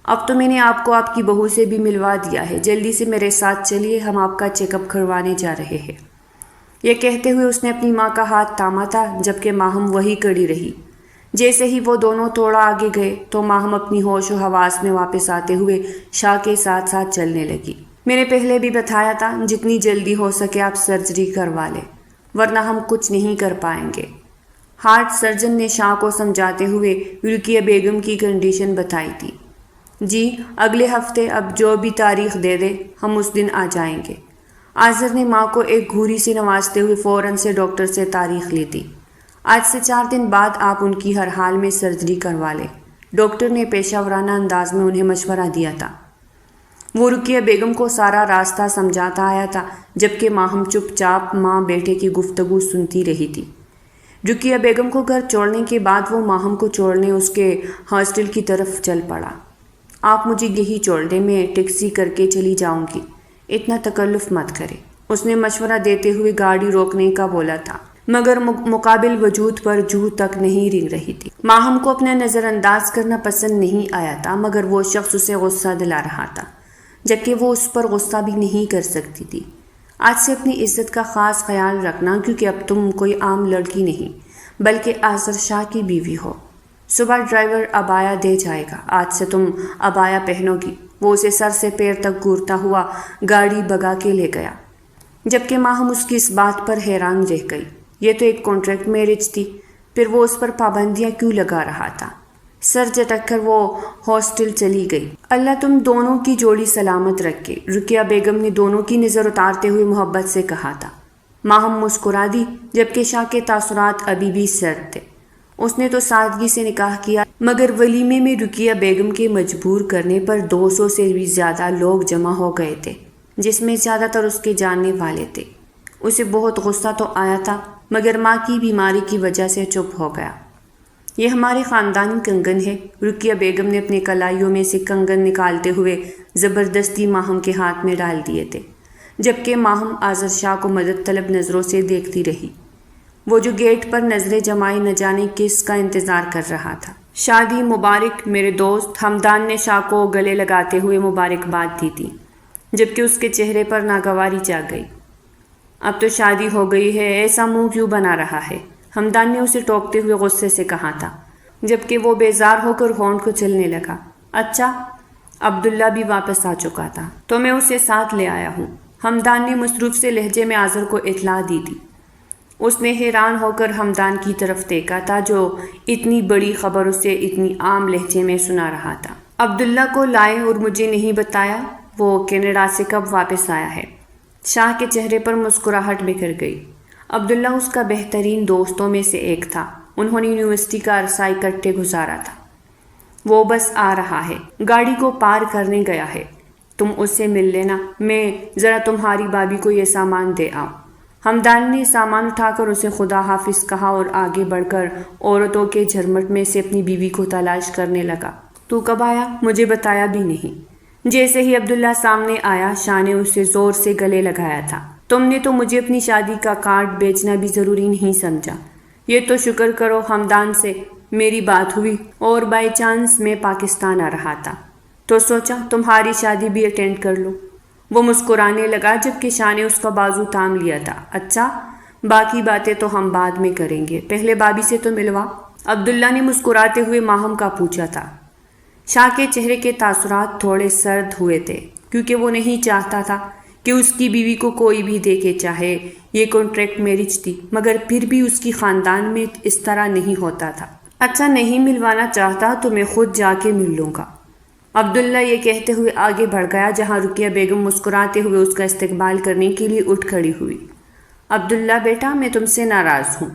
اب تو میں نے آپ کو آپ کی بہو سے بھی ملوا دیا ہے، جلدی سے میرے ساتھ چلیے، ہم آپ کا چیک اپ کروانے جا رہے ہیں۔ یہ کہتے ہوئے اس نے اپنی ماں کا ہاتھ تھاما تھا، جبکہ ماہم وہی کڑی رہی۔ جیسے ہی وہ دونوں تھوڑا آگے گئے تو ماہم اپنی ہوش و حواس میں واپس آتے ہوئے شاہ کے ساتھ ساتھ چلنے لگی۔ میں نے پہلے بھی بتایا تھا، جتنی جلدی ہو سکے آپ سرجری کروا لیں، ورنہ ہم کچھ نہیں کر پائیں گے۔ ہارٹ سرجن نے شاہ کو سمجھاتے ہوئے رقیہ بیگم کی کنڈیشن بتائی تھی۔ جی، اگلے ہفتے اب جو بھی تاریخ دے دے ہم اس دن آ جائیں گے۔ آذر نے ماں کو ایک گھوری سے نوازتے ہوئے فوراً سے ڈاکٹر سے تاریخ لی تھی۔ آج سے 4 دن بعد آپ ان کی ہر حال میں سرجری کروا لیں، ڈاکٹر نے پیشہ ورانہ انداز میں انہیں مشورہ دیا تھا۔ وہ رقیہ بیگم کو سارا راستہ سمجھاتا آیا تھا، جبکہ ماہم چپ چاپ ماں بیٹے کی گفتگو سنتی رہی تھی۔ رقیہ بیگم کو گھر چھوڑنے کے بعد وہ ماہم کو چھوڑنے اس کے ہاسٹل کی طرف چل پڑا۔ آپ مجھے یہی چھوڑ دیں، میں ٹیکسی کر کے چلی جاؤں گی، اتنا تکلف مت کرے، اس نے مشورہ دیتے ہوئے گاڑی روکنے کا بولا تھا، مگر مقابل وجود پر جو تک نہیں رنگ رہی تھی۔ ماہم کو اپنا نظر انداز کرنا پسند نہیں آیا تھا، مگر وہ شخص اسے غصہ دلا رہا تھا، جبکہ وہ اس پر غصہ بھی نہیں کر سکتی تھی۔ آج سے اپنی عزت کا خاص خیال رکھنا، کیونکہ اب تم کوئی عام لڑکی نہیں بلکہ آذر شاہ کی بیوی ہو۔ صبح ڈرائیور ابایا دے جائے گا، آج سے تم ابایا پہنو گی۔ وہ اسے سر سے پیر تک گھورتا ہوا گاڑی بھگا کے لے گیا، جبکہ ماہم اس کی اس بات پر حیران رہ گئی۔ یہ تو ایک کانٹریکٹ میرج تھی، پھر وہ اس پر پابندیاں کیوں لگا رہا تھا؟ سر جھٹک کر وہ ہاسٹل چلی گئی۔ اللہ تم دونوں کی جوڑی سلامت رکھے، رقیہ بیگم نے دونوں کی نظر اتارتے ہوئے محبت سے کہا تھا۔ ماہم مسکرا دی، جبکہ شاہ کے تاثرات ابھی بھی سرد تھے۔ اس نے تو سادگی سے نکاح کیا، مگر ولیمے میں رقیہ بیگم کے مجبور کرنے پر 200 سے بھی زیادہ لوگ جمع ہو گئے تھے، جس میں زیادہ تر اس کے جاننے والے تھے۔ اسے بہت غصہ تو آیا تھا، مگر ماں کی بیماری کی وجہ سے چپ ہو گیا۔ یہ ہمارے خاندانی کنگن ہے، رقیہ بیگم نے اپنے کلائیوں میں سے کنگن نکالتے ہوئے زبردستی ماہم کے ہاتھ میں ڈال دیے تھے، جبکہ ماہم آذر شاہ کو مدد طلب نظروں سے دیکھتی رہی۔ وہ جو گیٹ پر نظریں جمائے نہ جانے کس کا انتظار کر رہا تھا۔ شادی مبارک میرے دوست، حمدان نے شاہ کو گلے لگاتے ہوئے مبارکباد دی تھی، جبکہ اس کے چہرے پر ناگواری چھا گئی۔ اب تو شادی ہو گئی ہے، ایسا منہ کیوں بنا رہا ہے؟ حمدان نے اسے ٹوکتے ہوئے غصے سے کہا تھا، جبکہ وہ بیزار ہو کر ہونٹ کو چلنے لگا۔ اچھا، عبداللہ بھی واپس آ چکا تھا تو میں اسے ساتھ لے آیا ہوں۔ ہمدان نے مصروف سے لہجے میں آذر کو اطلاع دی تھی۔ اس نے حیران ہو کر ہمدان کی طرف دیکھا تھا جو اتنی بڑی خبر اسے اتنی عام لہجے میں سنا رہا تھا۔ عبداللہ کو لائے اور مجھے نہیں بتایا، وہ کینیڈا سے کب واپس آیا ہے؟ شاہ کے چہرے پر مسکراہٹ بکھر گئی۔ عبداللہ اس کا بہترین دوستوں میں سے ایک تھا، انہوں نے یونیورسٹی کا عرصہ اکٹھے گزارا تھا۔ وہ بس آ رہا ہے، گاڑی کو پار کرنے گیا ہے، تم اس سے مل لینا، میں ذرا تمہاری بھابھی کو یہ سامان دے آؤں۔ ہمدان نے سامان اٹھا کر اسے خدا حافظ کہا اور آگے بڑھ کر عورتوں کے جھرمٹ میں سے اپنی بیوی کو تلاش کرنے لگا۔ تو کب آیا؟ مجھے بتایا بھی نہیں۔ جیسے ہی عبداللہ سامنے آیا، شاہ نے اسے زور سے گلے لگایا تھا۔ تم نے تو مجھے اپنی شادی کا کارڈ بیچنا بھی ضروری نہیں سمجھا۔ یہ تو شکر کرو ہمدان سے میری بات ہوئی اور بائی چانس میں پاکستان آ رہا تھا تو سوچا تمہاری شادی بھی اٹینڈ کر لوں۔ وہ مسکرانے لگا جبکہ شاہ نے اس کا بازو تھام لیا تھا۔ اچھا، باقی باتیں تو ہم بعد میں کریں گے، پہلے بھابھی سے تو ملوا۔ عبداللہ نے مسکراتے ہوئے ماہم کا پوچھا تھا۔ شاہ کے چہرے کے تاثرات تھوڑے سرد ہوئے تھے کیونکہ وہ نہیں چاہتا تھا کہ اس کی بیوی کو کوئی بھی دیکھے، چاہے یہ کانٹریکٹ میرج تھی، مگر پھر بھی اس کی خاندان میں اس طرح نہیں ہوتا تھا۔ اچھا، نہیں ملوانا چاہتا تو میں خود جا کے مل لوں گا۔ عبداللہ یہ کہتے ہوئے آگے بڑھ گیا جہاں رقیہ بیگم مسکراتے ہوئے اس کا استقبال کرنے کے لیے اٹھ کھڑی ہوئی۔ عبداللہ بیٹا، میں تم سے ناراض ہوں،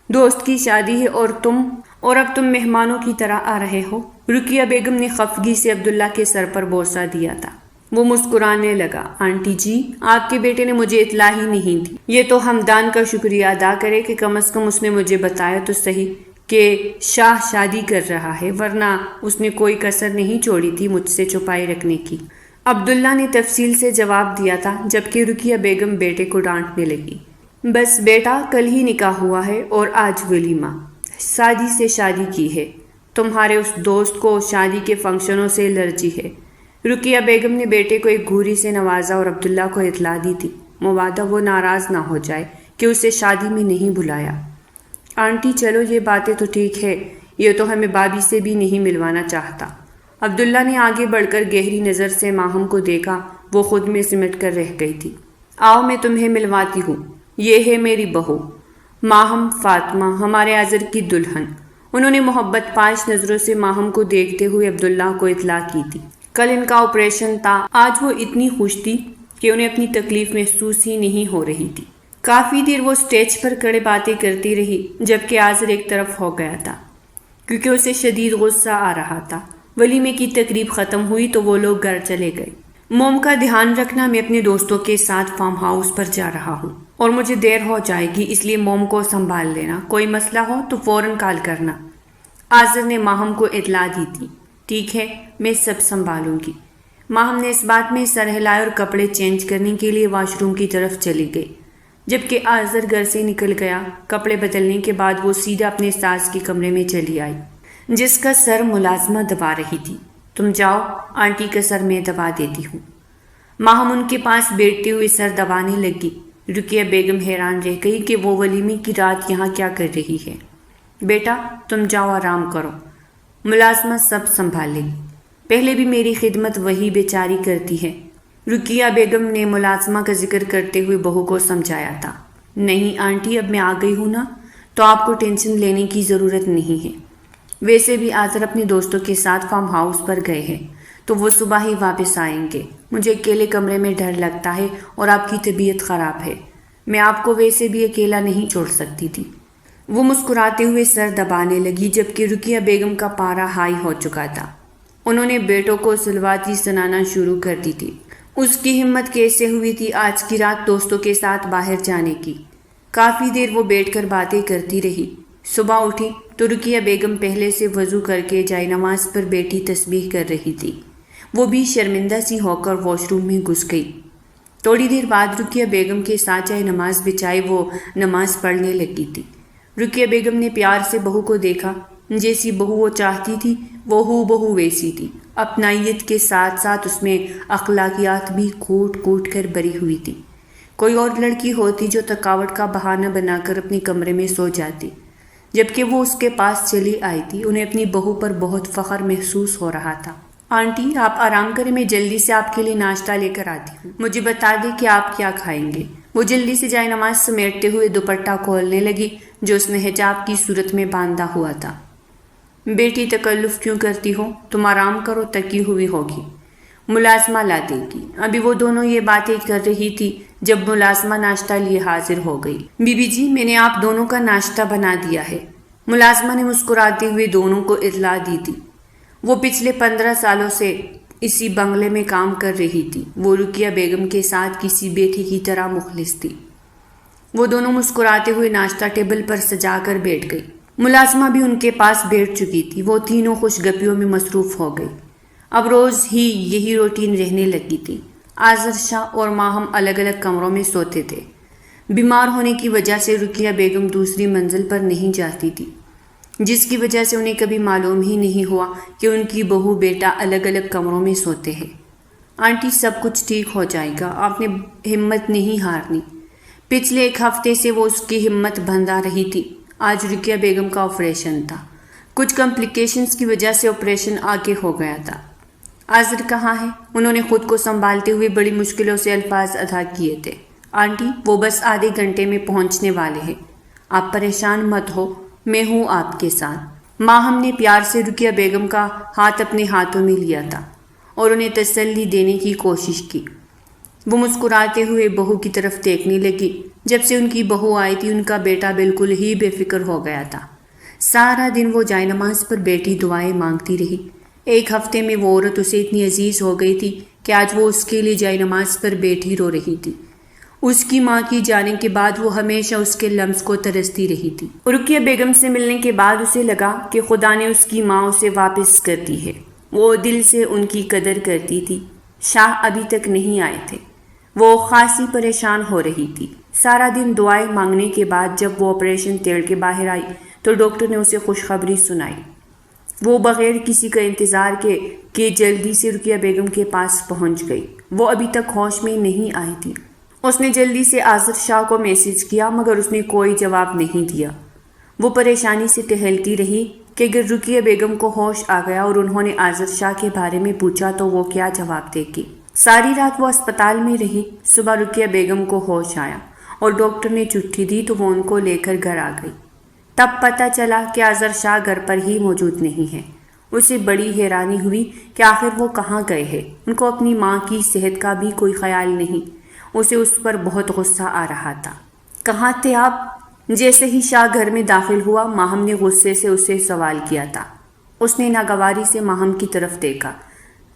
دوست کی شادی ہے اور اب تم مہمانوں کی طرح آ رہے ہو۔ رقیہ بیگم نے خفگی سے عبداللہ کے سر پر بوسہ دیا تھا۔ وہ مسکرانے لگا۔ آنٹی جی، آپ کے بیٹے نے مجھے اطلاع ہی نہیں دی۔ یہ تو ہمدان کا شکریہ ادا کرے کہ کم از کم اس نے مجھے بتایا تو صحیح کہ شاہ شادی کر رہا ہے، ورنہ اس نے کوئی کسر نہیں چھوڑی تھی مجھ سے چھپائی رکھنے کی۔ عبداللہ نے تفصیل سے جواب دیا تھا جبکہ رقیہ بیگم بیٹے کو ڈانٹنے لگی۔ بس بیٹا، کل ہی نکاح ہوا ہے اور آج ولیمہ، شادی سے شادی کی ہے۔ تمہارے اس دوست کو شادی کے فنکشنوں سے الرجی ہے۔ رقیہ بیگم نے بیٹے کو ایک گھوری سے نوازا اور عبداللہ کو اطلاع دی تھی، مبادا وہ ناراض نہ ہو جائے کہ اسے شادی میں نہیں بلایا۔ آنٹی چلو یہ باتیں تو ٹھیک ہے، یہ تو ہمیں بھابھی سے بھی نہیں ملوانا چاہتا۔ عبداللہ نے آگے بڑھ کر گہری نظر سے ماہم کو دیکھا، وہ خود میں سمٹ کر رہ گئی تھی۔ آؤ میں تمہیں ملواتی ہوں، یہ ہے میری بہو ماہم فاطمہ، ہمارے آذر کی دلہن۔ انہوں نے محبت پاش نظروں سے ماہم کو دیکھتے ہوئے عبداللہ کو اطلاع کی تھی۔ کل ان کا آپریشن تھا، آج وہ اتنی خوش تھی کہ انہیں اپنی تکلیف محسوس ہی نہیں ہو رہی تھی۔ کافی دیر وہ سٹیج پر کھڑے باتیں کرتی رہی جبکہ آذر ایک طرف ہو گیا تھا کیونکہ اسے شدید غصہ آ رہا تھا۔ ولیمے کی تقریب ختم ہوئی تو وہ لوگ گھر چلے گئے۔ موم کا دھیان رکھنا، میں اپنے دوستوں کے ساتھ فارم ہاؤس پر جا رہا ہوں اور مجھے دیر ہو جائے گی، اس لیے موم کو سنبھال لینا، کوئی مسئلہ ہو تو فوراً کال کرنا۔ آذر نے ماہم کو اطلاع دی تھی۔ ٹھیک ہے، میں سب سنبھالوں گی۔ ماہم نے اس بات میں سر ہلائے اور کپڑے چینج کرنے کے لیے واش روم کی طرف چلی گئی جبکہ آذر گھر سے نکل گیا۔ کپڑے بدلنے کے بعد وہ سیدھا اپنے ساس کے کمرے میں چلی آئی جس کا سر ملازمہ دبا رہی تھی۔ تم جاؤ، آنٹی کا سر میں دبا دیتی ہوں۔ ماہم ان کے پاس بیٹھتے ہوئے سر دبانے لگی۔ رقیہ بیگم حیران رہ گئی کہ وہ ولیمے کی رات یہاں کیا کر رہی ہے۔ بیٹا تم جاؤ، آرام کرو، ملازمہ سب سنبھال لے گی، پہلے بھی میری خدمت وہی بیچاری کرتی ہے۔ رقیہ بیگم نے ملازمہ کا ذکر کرتے ہوئے بہو کو سمجھایا تھا۔ نہیں آنٹی، اب میں آ گئی ہوں نا، تو آپ کو ٹینشن لینے کی ضرورت نہیں ہے۔ ویسے بھی آذر اپنے دوستوں کے ساتھ فارم ہاؤس پر گئے ہیں تو وہ صبح ہی واپس آئیں گے۔ مجھے اکیلے کمرے میں ڈر لگتا ہے اور آپ کی طبیعت خراب ہے، میں آپ کو ویسے بھی اکیلا نہیں چھوڑ سکتی تھی۔ وہ مسکراتے ہوئے سر دبانے لگی جبکہ رقیہ بیگم کا پارا ہائی ہو چکا تھا۔ انہوں نے بیٹوں کو سلواتی سنانا شروع کر دی تھی۔ اس کی ہمت کیسے ہوئی تھی آج کی رات دوستوں کے ساتھ باہر جانے کی۔ کافی دیر وہ بیٹھ کر باتیں کرتی رہی۔ صبح اٹھی تو رقیہ بیگم پہلے سے وضو کر کے جائے نماز پر بیٹھی تسبیح کر رہی تھی۔ وہ بھی شرمندہ سی ہو کر واش روم میں گھس گئی۔ تھوڑی دیر بعد رقیہ بیگم کے ساتھ جائے نماز بچائے وہ نماز پڑھنے لگی تھی۔ رقیہ بیگم نے پیار سے بہو کو دیکھا، جیسی بہو وہ چاہتی تھی وہ ہو بہو ویسی تھی۔ اپنائیت کے ساتھ ساتھ اس میں اخلاقیات بھی کوٹ کوٹ کر بری ہوئی تھی۔ کوئی اور لڑکی ہوتی جو تھکاوٹ کا بہانہ بنا کر اپنے کمرے میں سو جاتی، جبکہ وہ اس کے پاس چلی آئی تھی۔ انہیں اپنی بہو پر بہت فخر محسوس ہو رہا تھا۔ آنٹی آپ آرام کریں، میں جلدی سے آپ کے لیے ناشتہ لے کر آتی ہوں، مجھے بتا دیں کہ آپ کیا کھائیں گے۔ وہ جلدی سے جائے نماز سمیٹتے ہوئے دوپٹہ کھولنے لگی جو اس نے حجاب کی صورت میں باندھا ہوا تھا۔ بیٹی تکلف کیوں کرتی ہو، تم آرام کرو، تکی ہوئی ہوگی، ملازمہ لا دے گی۔ ابھی وہ دونوں یہ باتیں کر رہی تھی جب ملازمہ ناشتہ لیے حاضر ہو گئی۔ بی بی جی میں نے آپ دونوں کا ناشتہ بنا دیا ہے، ملازمہ نے مسکراتے ہوئے دونوں کو اطلاع دی تھی۔ وہ پچھلے 15 سالوں سے اسی بنگلے میں کام کر رہی تھی۔ وہ رقیہ بیگم کے ساتھ کسی بیٹی کی طرح مخلص تھی۔ وہ دونوں مسکراتے ہوئے ناشتہ ٹیبل پر سجا کر بیٹھ گئی۔ ملازمہ بھی ان کے پاس بیٹھ چکی تھی۔ وہ تینوں خوش گپیوں میں مصروف ہو گئی۔ اب روز ہی یہی روٹین رہنے لگی تھی۔ آذر شاہ اور ماہم الگ الگ کمروں میں سوتے تھے۔ بیمار ہونے کی وجہ سے رقیہ بیگم دوسری منزل پر نہیں جاتی تھی، جس کی وجہ سے انہیں کبھی معلوم ہی نہیں ہوا کہ ان کی بہو بیٹا الگ الگ کمروں میں سوتے ہیں۔ آنٹی سب کچھ ٹھیک ہو جائے گا، آپ نے ہمت نہیں ہارنی۔ پچھلے 1 ہفتے سے وہ اس کی ہمت بندھا رہی تھی۔ آج رقیہ بیگم کا آپریشن تھا۔ کچھ کمپلیکیشنز کی وجہ سے آپریشن آگے ہو گیا تھا۔ آذر کہاں ہے؟ انہوں نے خود کو سنبھالتے ہوئے بڑی مشکلوں سے الفاظ ادا کیے تھے۔ آنٹی وہ بس آدھے گھنٹے میں پہنچنے والے ہیں، آپ پریشان مت ہو، میں ہوں آپ کے ساتھ۔ ماہم نے پیار سے رقیہ بیگم کا ہاتھ اپنے ہاتھوں میں لیا تھا اور انہیں تسلی دینے کی کوشش کی۔ وہ مسکراتے ہوئے بہو کی طرف دیکھنے لگی۔ جب سے ان کی بہو آئی تھی ان کا بیٹا بالکل ہی بے فکر ہو گیا تھا۔ سارا دن وہ جائے نماز پر بیٹھی دعائیں مانگتی رہی۔ 1 ہفتے میں وہ عورت اسے اتنی عزیز ہو گئی تھی کہ آج وہ اس کے لیے جائے نماز پر بیٹھی رو رہی تھی۔ اس کی ماں کی جانے کے بعد وہ ہمیشہ اس کے لمس کو ترستی رہی تھی۔ رقیہ بیگم سے ملنے کے بعد اسے لگا کہ خدا نے اس کی ماں اسے واپس کر دی ہے۔ وہ دل سے ان کی قدر کرتی تھی۔ شاہ ابھی تک نہیں آئے تھے۔ وہ خاصی پریشان ہو رہی تھی۔ سارا دن دعائیں مانگنے کے بعد جب وہ آپریشن تیڑ کے باہر آئی تو ڈاکٹر نے اسے خوشخبری سنائی۔ وہ بغیر کسی کا انتظار کے جلدی سے رقیہ بیگم کے پاس پہنچ گئی۔ وہ ابھی تک ہوش میں نہیں آئی تھی۔ اس نے جلدی سے آذر شاہ کو میسج کیا مگر اس نے کوئی جواب نہیں دیا۔ وہ پریشانی سے ٹہلتی رہی کہ اگر رقیہ بیگم کو ہوش آ گیا اور انہوں نے آذر شاہ کے بارے میں پوچھا تو وہ کیا جواب دے گی۔ ساری رات وہ اسپتال میں رہی۔ صبح رقیہ بیگم کو ہوش آیا اور ڈاکٹر نے چٹھی دی تو وہ ان کو لے کر گھر آ گئی۔ تب پتہ چلا کہ آذر شاہ گھر پر ہی موجود نہیں ہے۔ اسے بڑی حیرانی ہوئی کہ آخر وہ کہاں گئے ہیں۔ ان کو اپنی ماں کی صحت کا بھی کوئی خیال نہیں۔ اسے اس پر بہت غصہ آ رہا تھا۔ کہاں تھے آپ؟ جیسے ہی شاہ گھر میں داخل ہوا ماہم نے غصے سے اسے سوال کیا تھا۔ اس نے ناگواری سے ماہم کی طرف دیکھا۔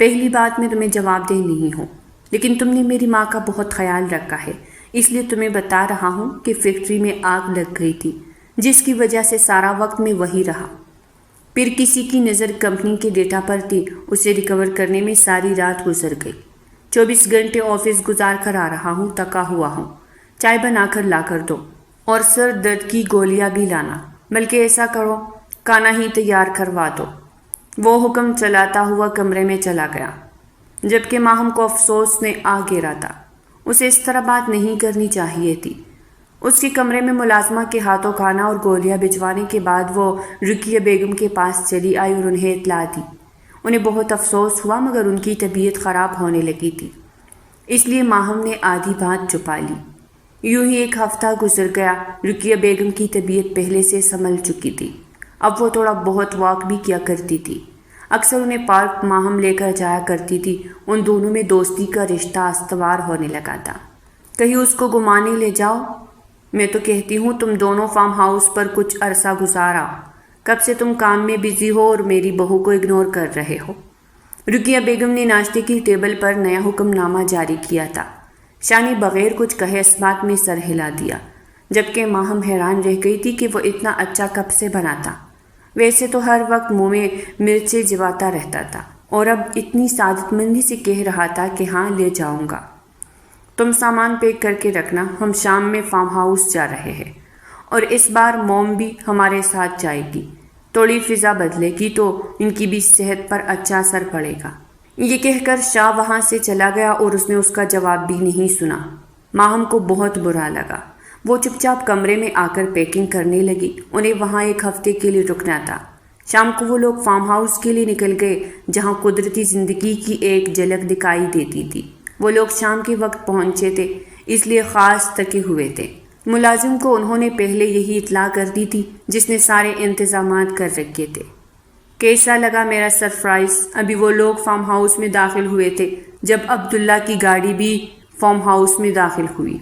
پہلی بات میں تمہیں جواب دہ نہیں ہوں، لیکن تم نے میری ماں کا بہت خیال رکھا ہے، اس لیے تمہیں بتا رہا ہوں کہ فیکٹری میں آگ لگ گئی تھی جس کی وجہ سے سارا وقت میں وہی رہا۔ پھر کسی کی نظر کمپنی کے ڈیٹا پر تھی، اسے ریکور کرنے میں ساری رات گزر گئی۔ 24 گھنٹے آفس گزار کر آ رہا ہوں، تکا ہوا ہوں۔ چائے بنا کر لا کر دو اور سر درد کی گولیاں بھی لانا، بلکہ ایسا کرو کھانا ہی تیار کروا دو۔ وہ حکم چلاتا ہوا کمرے میں چلا گیا، جبکہ ماہم کو افسوس نے آ گھیرا تھا۔ اسے اس طرح بات نہیں کرنی چاہیے تھی۔ اس کے کمرے میں ملازمہ کے ہاتھوں کھانا اور گولیاں بھجوانے کے بعد وہ رقیہ بیگم کے پاس چلی آئی اور انہیں اطلاع دی۔ انہیں بہت افسوس ہوا مگر ان کی طبیعت خراب ہونے لگی تھی، اس لیے ماہم نے آدھی بات چھپا لی۔ یوں ہی 1 ہفتہ گزر گیا۔ رقیہ بیگم کی طبیعت پہلے سے سنبھل چکی تھی۔ اب وہ تھوڑا بہت واک بھی کیا کرتی تھی۔ اکثر انہیں پارک ماہم لے کر جایا کرتی تھی۔ ان دونوں میں دوستی کا رشتہ استوار ہونے لگا تھا۔ کہیں اس کو گھمانے لے جاؤ، میں تو کہتی ہوں تم دونوں فارم ہاؤس پر کچھ عرصہ گزارا۔ کب سے تم کام میں بزی ہو اور میری بہو کو اگنور کر رہے ہو۔ رقیہ بیگم نے ناشتے کی ٹیبل پر نیا حکم نامہ جاری کیا تھا۔ شاہ نے بغیر کچھ کہے اس بات میں سر ہلا دیا، جبکہ ماہم حیران رہ گئی تھی کہ وہ اتنا اچھا کب سے بنا تھا۔ ویسے تو ہر وقت منہ میں مرچیں جواتا رہتا تھا اور اب اتنی سعادت مندی سے کہہ رہا تھا کہ ہاں لے جاؤں گا۔ تم سامان پیک کر کے رکھنا، ہم شام میں فارم ہاؤس جا رہے ہیں اور اس بار موم بھی ہمارے ساتھ جائے گی۔ تھوڑی فضا بدلے گی تو ان کی بھی صحت پر اچھا اثر پڑے گا۔ یہ کہہ کر شاہ وہاں سے چلا گیا اور اس نے اس کا جواب بھی نہیں سنا۔ ماہم کو بہت برا لگا۔ وہ چپ چاپ کمرے میں آ کر پیکنگ کرنے لگی۔ انہیں وہاں 1 ہفتے کے لیے رکنا تھا۔ شام کو وہ لوگ فارم ہاؤس کے لیے نکل گئے جہاں قدرتی زندگی کی ایک جھلک دکھائی دیتی تھی۔ وہ لوگ شام کے وقت پہنچے تھے، اس لیے خاص تھکے ہوئے تھے۔ ملازم کو انہوں نے پہلے یہی اطلاع کر دی تھی جس نے سارے انتظامات کر رکھے تھے۔ کیسا لگا میرا سرپرائز؟ ابھی وہ لوگ فارم ہاؤس میں داخل ہوئے تھے جب عبداللہ کی گاڑی بھی فارم ہاؤس میں داخل ہوئی۔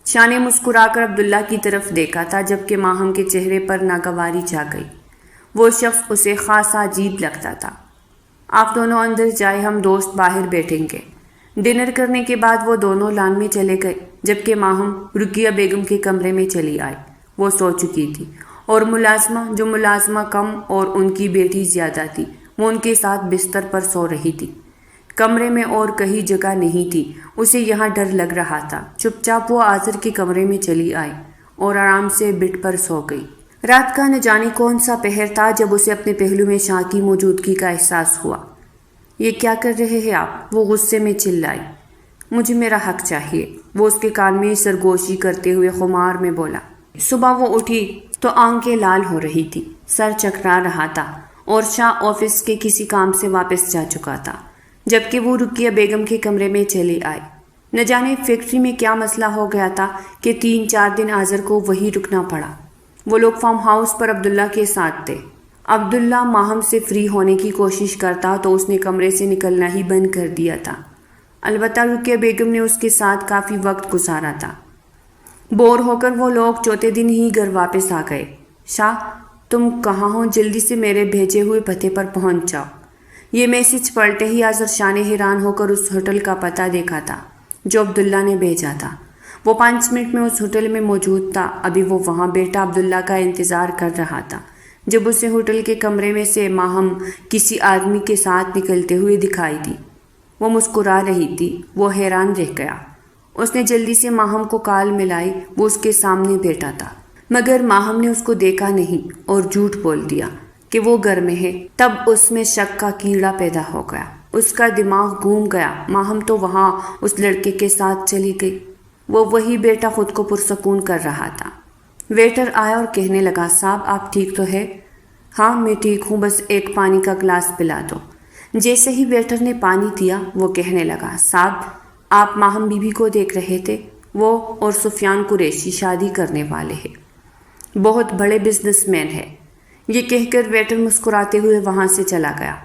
شاہ نے مسکرا کر عبداللہ کی طرف دیکھا تھا جبکہ ماہم کے چہرے پر ناگواری چھا گئی۔ وہ شخص اسے خاصا عجیب لگتا تھا۔ آپ دونوں اندر جائے، ہم دوست باہر بیٹھیں گے۔ ڈنر کرنے کے بعد وہ دونوں لان میں چلے گئے جبکہ ماہم رقیہ بیگم کے کمرے میں چلی آئی۔ وہ سو چکی تھی اور ملازمہ کم اور ان کی بیٹی زیادہ تھی، وہ ان کے ساتھ بستر پر سو رہی تھی۔ کمرے میں اور کہیں جگہ نہیں تھی، اسے یہاں ڈر لگ رہا تھا۔ چپ چاپ وہ آذر کے کمرے میں چلی آئی اور آرام سے بٹ پر سو گئی۔ رات کا نہ جانے کون سا پہر تھا جب اسے اپنے پہلو میں شاہ کی موجودگی کا احساس ہوا۔ یہ کیا کر رہے ہیں آپ؟ وہ غصے میں چلائی۔ مجھے میرا حق چاہیے، وہ اس کے کان میں سرگوشی کرتے ہوئے خمار میں بولا۔ صبح وہ اٹھی تو آنکھیں لال ہو رہی تھی، سر چکرا رہا تھا اور شاہ آفس کے کسی کام سے واپس جا چکا تھا جبکہ وہ رقیہ بیگم کے کمرے میں چلی آئی۔ نہ جانے فیکٹری میں کیا مسئلہ ہو گیا تھا کہ 3-4 دن آذر کو وہیں رکنا پڑا۔ وہ لوگ فارم ہاؤس پر عبداللہ کے ساتھ تھے۔ عبداللہ ماہم سے فری ہونے کی کوشش کرتا تو اس نے کمرے سے نکلنا ہی بند کر دیا تھا۔ البتہ رقیہ بیگم نے اس کے ساتھ کافی وقت گزارا تھا۔ بور ہو کر وہ لوگ چوتھے دن ہی گھر واپس آ گئے۔ شاہ، تم کہاں ہو؟ جلدی سے میرے بھیجے ہوئے پتے پر پہنچ جاؤ۔ یہ میسج پڑھتے ہی آذر شاہ نے حیران ہو کر اس ہوٹل کا پتہ دیکھا تھا جو عبداللہ نے بھیجا تھا۔ وہ 5 منٹ میں اس ہوٹل میں موجود تھا۔ ابھی وہ وہاں بیٹا عبداللہ کا انتظار کر رہا تھا جب اسے ہوٹل کے کمرے میں سے ماہم کسی آدمی کے ساتھ نکلتے ہوئے دکھائی دی۔ وہ مسکرا رہی تھی۔ وہ حیران رہ گیا۔ اس نے جلدی سے ماہم کو کال ملائی۔ وہ اس کے سامنے بیٹھا تھا مگر ماہم نے اس کو دیکھا نہیں اور جھوٹ بول دیا کہ وہ گھر میں ہے۔ تب اس میں شک کا کیڑا پیدا ہو گیا۔ اس کا دماغ گھوم گیا۔ ماہم تو وہاں اس لڑکے کے ساتھ چلی گئی۔ وہ وہی بیٹا خود کو پرسکون کر رہا تھا۔ ویٹر آیا اور کہنے لگا، صاحب آپ ٹھیک تو ہے؟ ہاں میں ٹھیک ہوں، بس ایک پانی کا گلاس پلا دو۔ جیسے ہی ویٹر نے پانی دیا وہ کہنے لگا، صاحب آپ ماہم بی بی کو دیکھ رہے تھے؟ وہ اور سفیان قریشی شادی کرنے والے ہیں، بہت بڑے بزنس مین ہے۔ یہ کہہ کر ویٹر مسکراتے ہوئے وہاں سے چلا گیا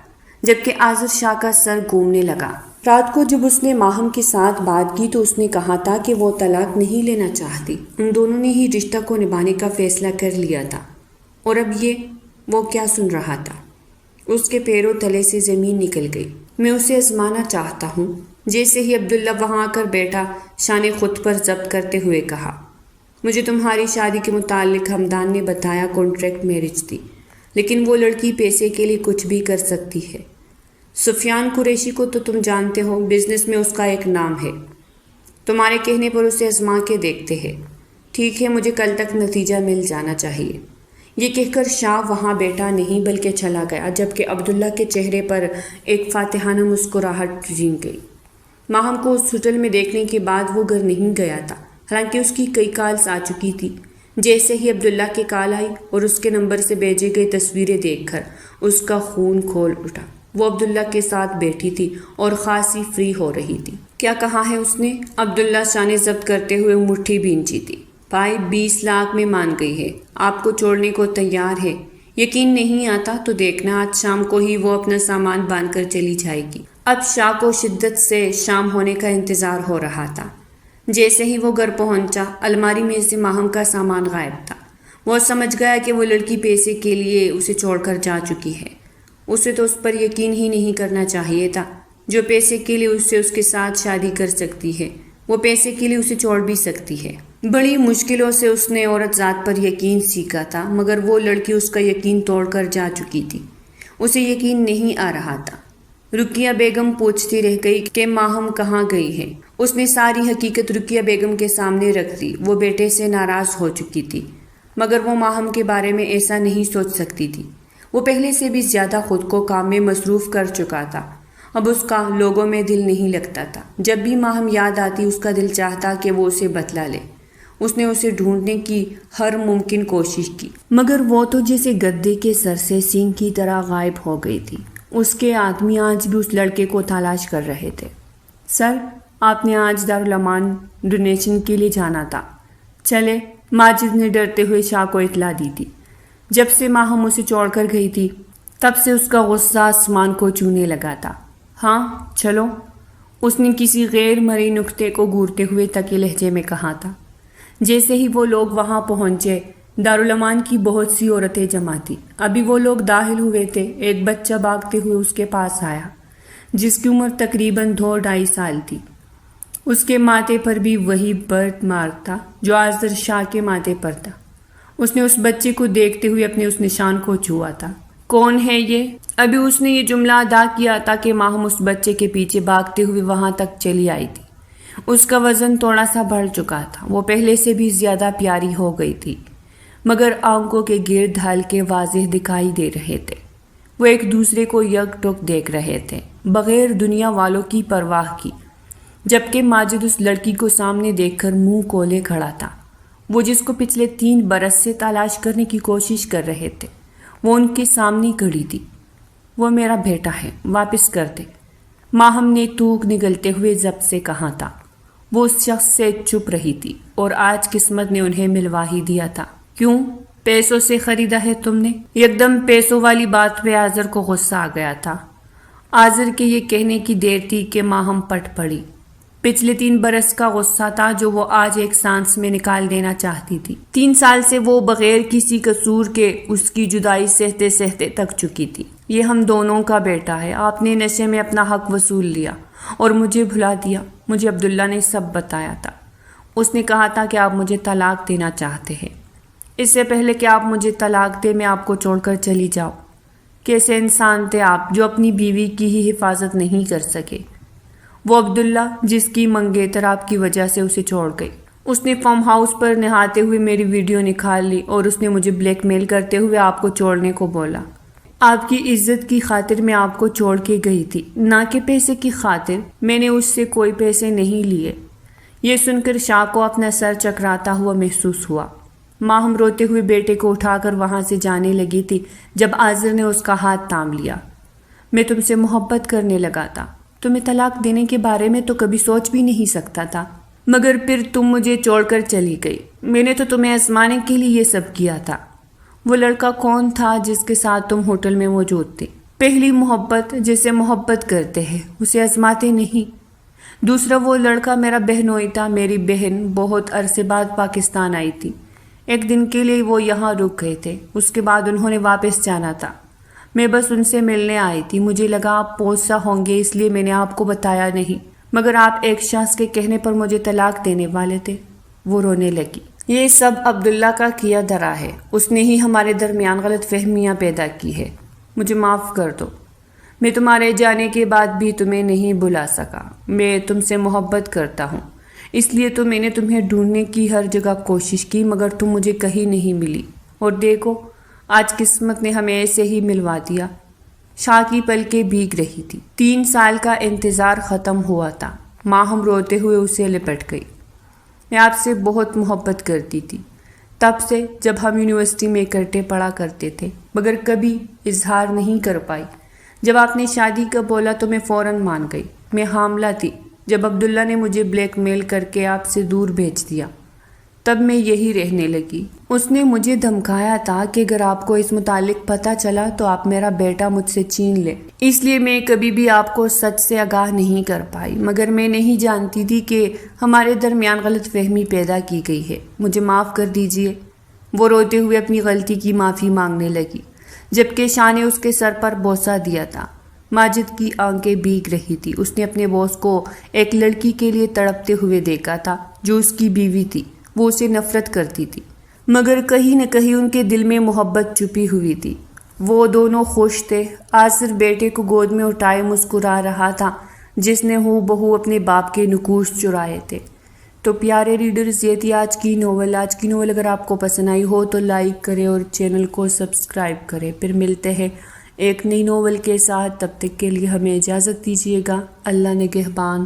جبکہ آذر شاہ کا سر گھومنے لگا۔ رات کو جب اس نے ماہم کے ساتھ بات کی تو اس نے کہا تھا کہ وہ طلاق نہیں لینا چاہتی، ان دونوں نے ہی رشتہ کو نبھانے کا فیصلہ کر لیا تھا۔ اور اب وہ کیا سن رہا تھا؟ اس کے پیروں تلے سے زمین نکل گئی۔ میں اسے آزمانا چاہتا ہوں۔ جیسے ہی عبداللہ وہاں آ کر بیٹھا، شاہ نے خود پر ضبط کرتے ہوئے کہا، مجھے تمہاری شادی کے متعلق حمدان نے بتایا کانٹریکٹ میرج تھی، لیکن وہ لڑکی پیسے کے لیے کچھ بھی کر سکتی ہے۔ سفیان قریشی کو تو تم جانتے ہو، بزنس میں اس کا ایک نام ہے۔ تمہارے کہنے پر اسے آزما کے دیکھتے ہیں۔ ٹھیک ہے، مجھے کل تک نتیجہ مل جانا چاہیے۔ یہ کہہ کر شاہ وہاں بیٹھا نہیں بلکہ چلا گیا جبکہ عبداللہ کے چہرے پر ایک فاتحانہ مسکراہٹ رنگ گئی۔ ماہم کو اس ہوٹل میں دیکھنے کے بعد وہ گھر نہیں گیا تھا، حالانکہ اس کی کئی کالز آ چکی تھی۔ جیسے ہی عبداللہ کی کال آئی اور اس کے نمبر سے بھیجی گئی تصویریں دیکھ کر اس کا خون کھول اٹھا۔ وہ عبداللہ کے ساتھ بیٹھی تھی اور خاصی فری ہو رہی تھی۔ کیا کہا ہے اس نے؟ عبداللہ شاہ نے ضبط کرتے ہوئے مٹھی بھینچی تھی۔ بھائی 20 لاکھ میں مان گئی ہے، آپ کو چھوڑنے کو تیار ہے۔ یقین نہیں آتا تو دیکھنا، آج شام کو ہی وہ اپنا سامان باندھ کر چلی جائے گی۔ اب شاہ کو شدت سے شام ہونے کا انتظار ہو رہا تھا۔ جیسے ہی وہ گھر پہنچا، الماری میں سے ماہم کا سامان غائب تھا۔ وہ سمجھ گیا کہ وہ لڑکی پیسے کے لیے اسے چھوڑ کر جا چکی ہے۔ اسے تو اس پر یقین ہی نہیں کرنا چاہیے تھا۔ جو پیسے کے لیے اس کے ساتھ شادی کر سکتی ہے، وہ پیسے کے لیے اسے چھوڑ بھی سکتی ہے۔ بڑی مشکلوں سے اس نے عورت ذات پر یقین سیکھا تھا، مگر وہ لڑکی اس کا یقین توڑ کر جا چکی تھی۔ اسے یقین نہیں آ رہا تھا۔ رقیہ بیگم پوچھتی رہ گئی کہ ماہم کہاں گئی ہے۔ اس نے ساری حقیقت رقیہ بیگم کے سامنے رکھ دی۔ وہ بیٹے سے ناراض ہو چکی تھی، مگر وہ ماہم کے بارے میں ایسا نہیں سوچ سکتی تھی۔ وہ پہلے سے بھی زیادہ خود کو کام میں مصروف کر چکا تھا۔ اب اس کا لوگوں میں دل نہیں لگتا تھا۔ جب بھی ماہم یاد آتی اس کا دل چاہتا کہ وہ اسے بتلا لے۔ اس نے اسے ڈھونڈنے کی ہر ممکن کوشش کی، مگر وہ تو جیسے گدے کے سر سے سینگ کی طرح غائب ہو گئی تھی۔ اس کے آدمی آج بھی اس لڑکے کو تلاش کر رہے تھے۔ سر، آپ نے آج دارالامان ڈونیشن کے لیے جانا تھا، چلے، ماجد نے ڈرتے ہوئے شاہ کو اطلاع دی تھی۔ جب سے ماہم اسے چھوڑ کر گئی تھی تب سے اس کا غصہ آسمان کو چھونے لگا تھا۔ ہاں چلو، اس نے کسی غیر مرئی نکتے کو گھورتے ہوئے تکی لہجے میں کہا تھا۔ جیسے ہی وہ لوگ وہاں پہنچے، دارالامان کی بہت سی عورتیں جمع تھیں۔ ابھی وہ لوگ داخل ہوئے تھے، ایک بچہ بھاگتے ہوئے اس کے پاس آیا، جس کی عمر تقریباً 2-2.5 سال تھی۔ اس کے ماتھے پر بھی وہی برتھ مارک تھا جو آذر شاہ کے ماتھے پر تھا۔ اس نے اس بچے کو دیکھتے ہوئے اپنے اس نشان کو چھوا تھا۔ کون ہے یہ؟ ابھی اس نے یہ جملہ ادا کیا تھا کہ ماہم اس بچے کے پیچھے بھاگتے ہوئے وہاں تک چلی آئی تھی۔ اس کا وزن تھوڑا سا بڑھ چکا تھا، وہ پہلے سے بھی زیادہ پیاری ہو گئی تھی، مگر آنکھوں کے گرد ہلکے واضح دکھائی دے رہے تھے۔ وہ ایک دوسرے کو یک ٹک دیکھ رہے تھے، بغیر دنیا والوں کی پرواہ کی، جبکہ ماجد اس لڑکی کو سامنے دیکھ کر منہ کھولے کھڑا تھا، وہ جس کو پچھلے 3 برس سے تلاش کرنے کی کوشش کر رہے تھے۔ وہ ان کے سامنے کھڑی تھی۔ وہ میرا بیٹا ہے، واپس کر دے، ماہم نے تھوک نگلتے ہوئے ضبط سے کہا تھا۔ وہ اس شخص سے چپ رہی تھی، اور آج قسمت نے انہیں ملوا ہی دیا تھا۔ کیوں؟ پیسوں سے خریدا ہے تم نے؟ یکدم پیسوں والی بات پہ آذر کو غصہ آ گیا تھا۔ آذر کے یہ کہنے کی دیر تھی کہ ماہم پٹ پڑی۔ پچھلے 3 برس کا غصہ تھا جو وہ آج ایک سانس میں نکال دینا چاہتی تھی۔ 3 سال سے وہ بغیر کسی قصور کے اس کی جدائی سہتے سہتے تک چکی تھی۔ یہ ہم دونوں کا بیٹا ہے، آپ نے نشے میں اپنا حق وصول لیا اور مجھے بھلا دیا۔ مجھے عبداللہ نے سب بتایا تھا۔ اس نے کہا تھا کہ آپ مجھے طلاق دینا چاہتے ہیں۔ اس سے پہلے کہ آپ مجھے طلاق دے میں آپ کو چھوڑ کر چلی جاؤ۔ کیسے انسان تھے آپ جو اپنی بیوی کی ہی حفاظت نہیں کر سکے؟ وہ عبداللہ جس کی منگیتر آپ کی وجہ سے اسے چھوڑ گئی۔ اس نے فارم ہاؤس پر نہاتے ہوئے میری ویڈیو نکال لی اور اس نے مجھے بلیک میل کرتے ہوئے آپ کو چھوڑنے کو بولا۔ آپ کی عزت کی خاطر میں آپ کو چھوڑ کے گئی تھی، نہ کہ پیسے کی خاطر۔ میں نے اس سے کوئی پیسے نہیں لیے۔ یہ سن کر شاہ کو اپنا سر چکراتا ہوا محسوس ہوا۔ ماہم روتے ہوئے بیٹے کو اٹھا کر وہاں سے جانے لگی تھی جب آذر نے اس کا ہاتھ تھام لیا۔ میں تم سے محبت کرنے لگا تھا، تمہیں طلاق دینے کے بارے میں تو کبھی سوچ بھی نہیں سکتا تھا، مگر پھر تم مجھے چھوڑ کر چلی گئی۔ میں نے تو تمہیں آزمانے کے لیے یہ سب کیا تھا۔ وہ لڑکا کون تھا جس کے ساتھ تم ہوٹل میں موجود تھے؟ پہلی محبت جسے محبت کرتے ہیں اسے آزماتے نہیں۔ دوسرا وہ لڑکا میرا بہنوئی تھا، میری بہن بہت عرصے بعد پاکستان آئی تھی۔ ایک دن کے لیے وہ یہاں رک گئے تھے، اس کے بعد انہوں نے واپس جانا تھا۔ میں بس ان سے ملنے آئی تھی، مجھے لگا آپ پوچھا ہوں گے اس لیے میں نے آپ کو بتایا نہیں، مگر آپ ایک شخص کے کہنے پر مجھے طلاق دینے والے تھے۔ وہ رونے لگی۔ یہ سب عبداللہ کا کیا دھرا ہے، اس نے ہی ہمارے درمیان غلط فہمیاں پیدا کی ہے۔ مجھے معاف کر دو، میں تمہارے جانے کے بعد بھی تمہیں نہیں بھلا سکا۔ میں تم سے محبت کرتا ہوں، اس لیے تو میں نے تمہیں ڈھونڈنے کی ہر جگہ کوشش کی، مگر تم مجھے کہیں نہیں ملی، اور دیکھو آج قسمت نے ہمیں ایسے ہی ملوا دیا۔ شاہ کی پلکیں بھیگ رہی تھی۔ 3 سال کا انتظار ختم ہوا تھا۔ ماہم روتے ہوئے اسے لپٹ گئی۔ میں آپ سے بہت محبت کرتی تھی، تب سے جب ہم یونیورسٹی میں اکٹھے پڑھا کرتے تھے، مگر کبھی اظہار نہیں کر پائی۔ جب آپ نے شادی کا بولا تو میں فوراً مان گئی۔ میں حاملہ تھی جب عبداللہ نے مجھے بلیک میل کر کے آپ سے دور بھیج دیا، تب میں یہی رہنے لگی۔ اس نے مجھے دھمکایا تھا کہ اگر آپ کو اس متعلق پتہ چلا تو آپ میرا بیٹا مجھ سے چھین لے، اس لیے میں کبھی بھی آپ کو سچ سے آگاہ نہیں کر پائی، مگر میں نہیں جانتی تھی کہ ہمارے درمیان غلط فہمی پیدا کی گئی ہے۔ مجھے معاف کر دیجئے۔ وہ روتے ہوئے اپنی غلطی کی معافی مانگنے لگی، جبکہ شاہ نے اس کے سر پر بوسہ دیا تھا۔ ماجد کی آنکھیں بھیگ رہی تھی۔ اس نے اپنے باس کو ایک لڑکی کے لیے تڑپتے ہوئے دیکھا تھا جو اس کی بیوی تھی۔ وہ اسے نفرت کرتی تھی، مگر کہیں نہ کہیں ان کے دل میں محبت چھپی ہوئی تھی۔ وہ دونوں خوش تھے۔ آذر بیٹے کو گود میں اٹھائے مسکرا رہا تھا جس نے ہو بہو اپنے باپ کے نقوش چرائے تھے۔ تو پیارے ریڈرز، یہ تھی آج کی ناول۔ اگر آپ کو پسند آئی ہو تو لائک کریں اور چینل کو سبسکرائب کریں۔ پھر ملتے ہیں ایک نئی ناول کے ساتھ، تب تک کے لیے ہمیں اجازت دیجیے گا۔ اللہ نگہبان۔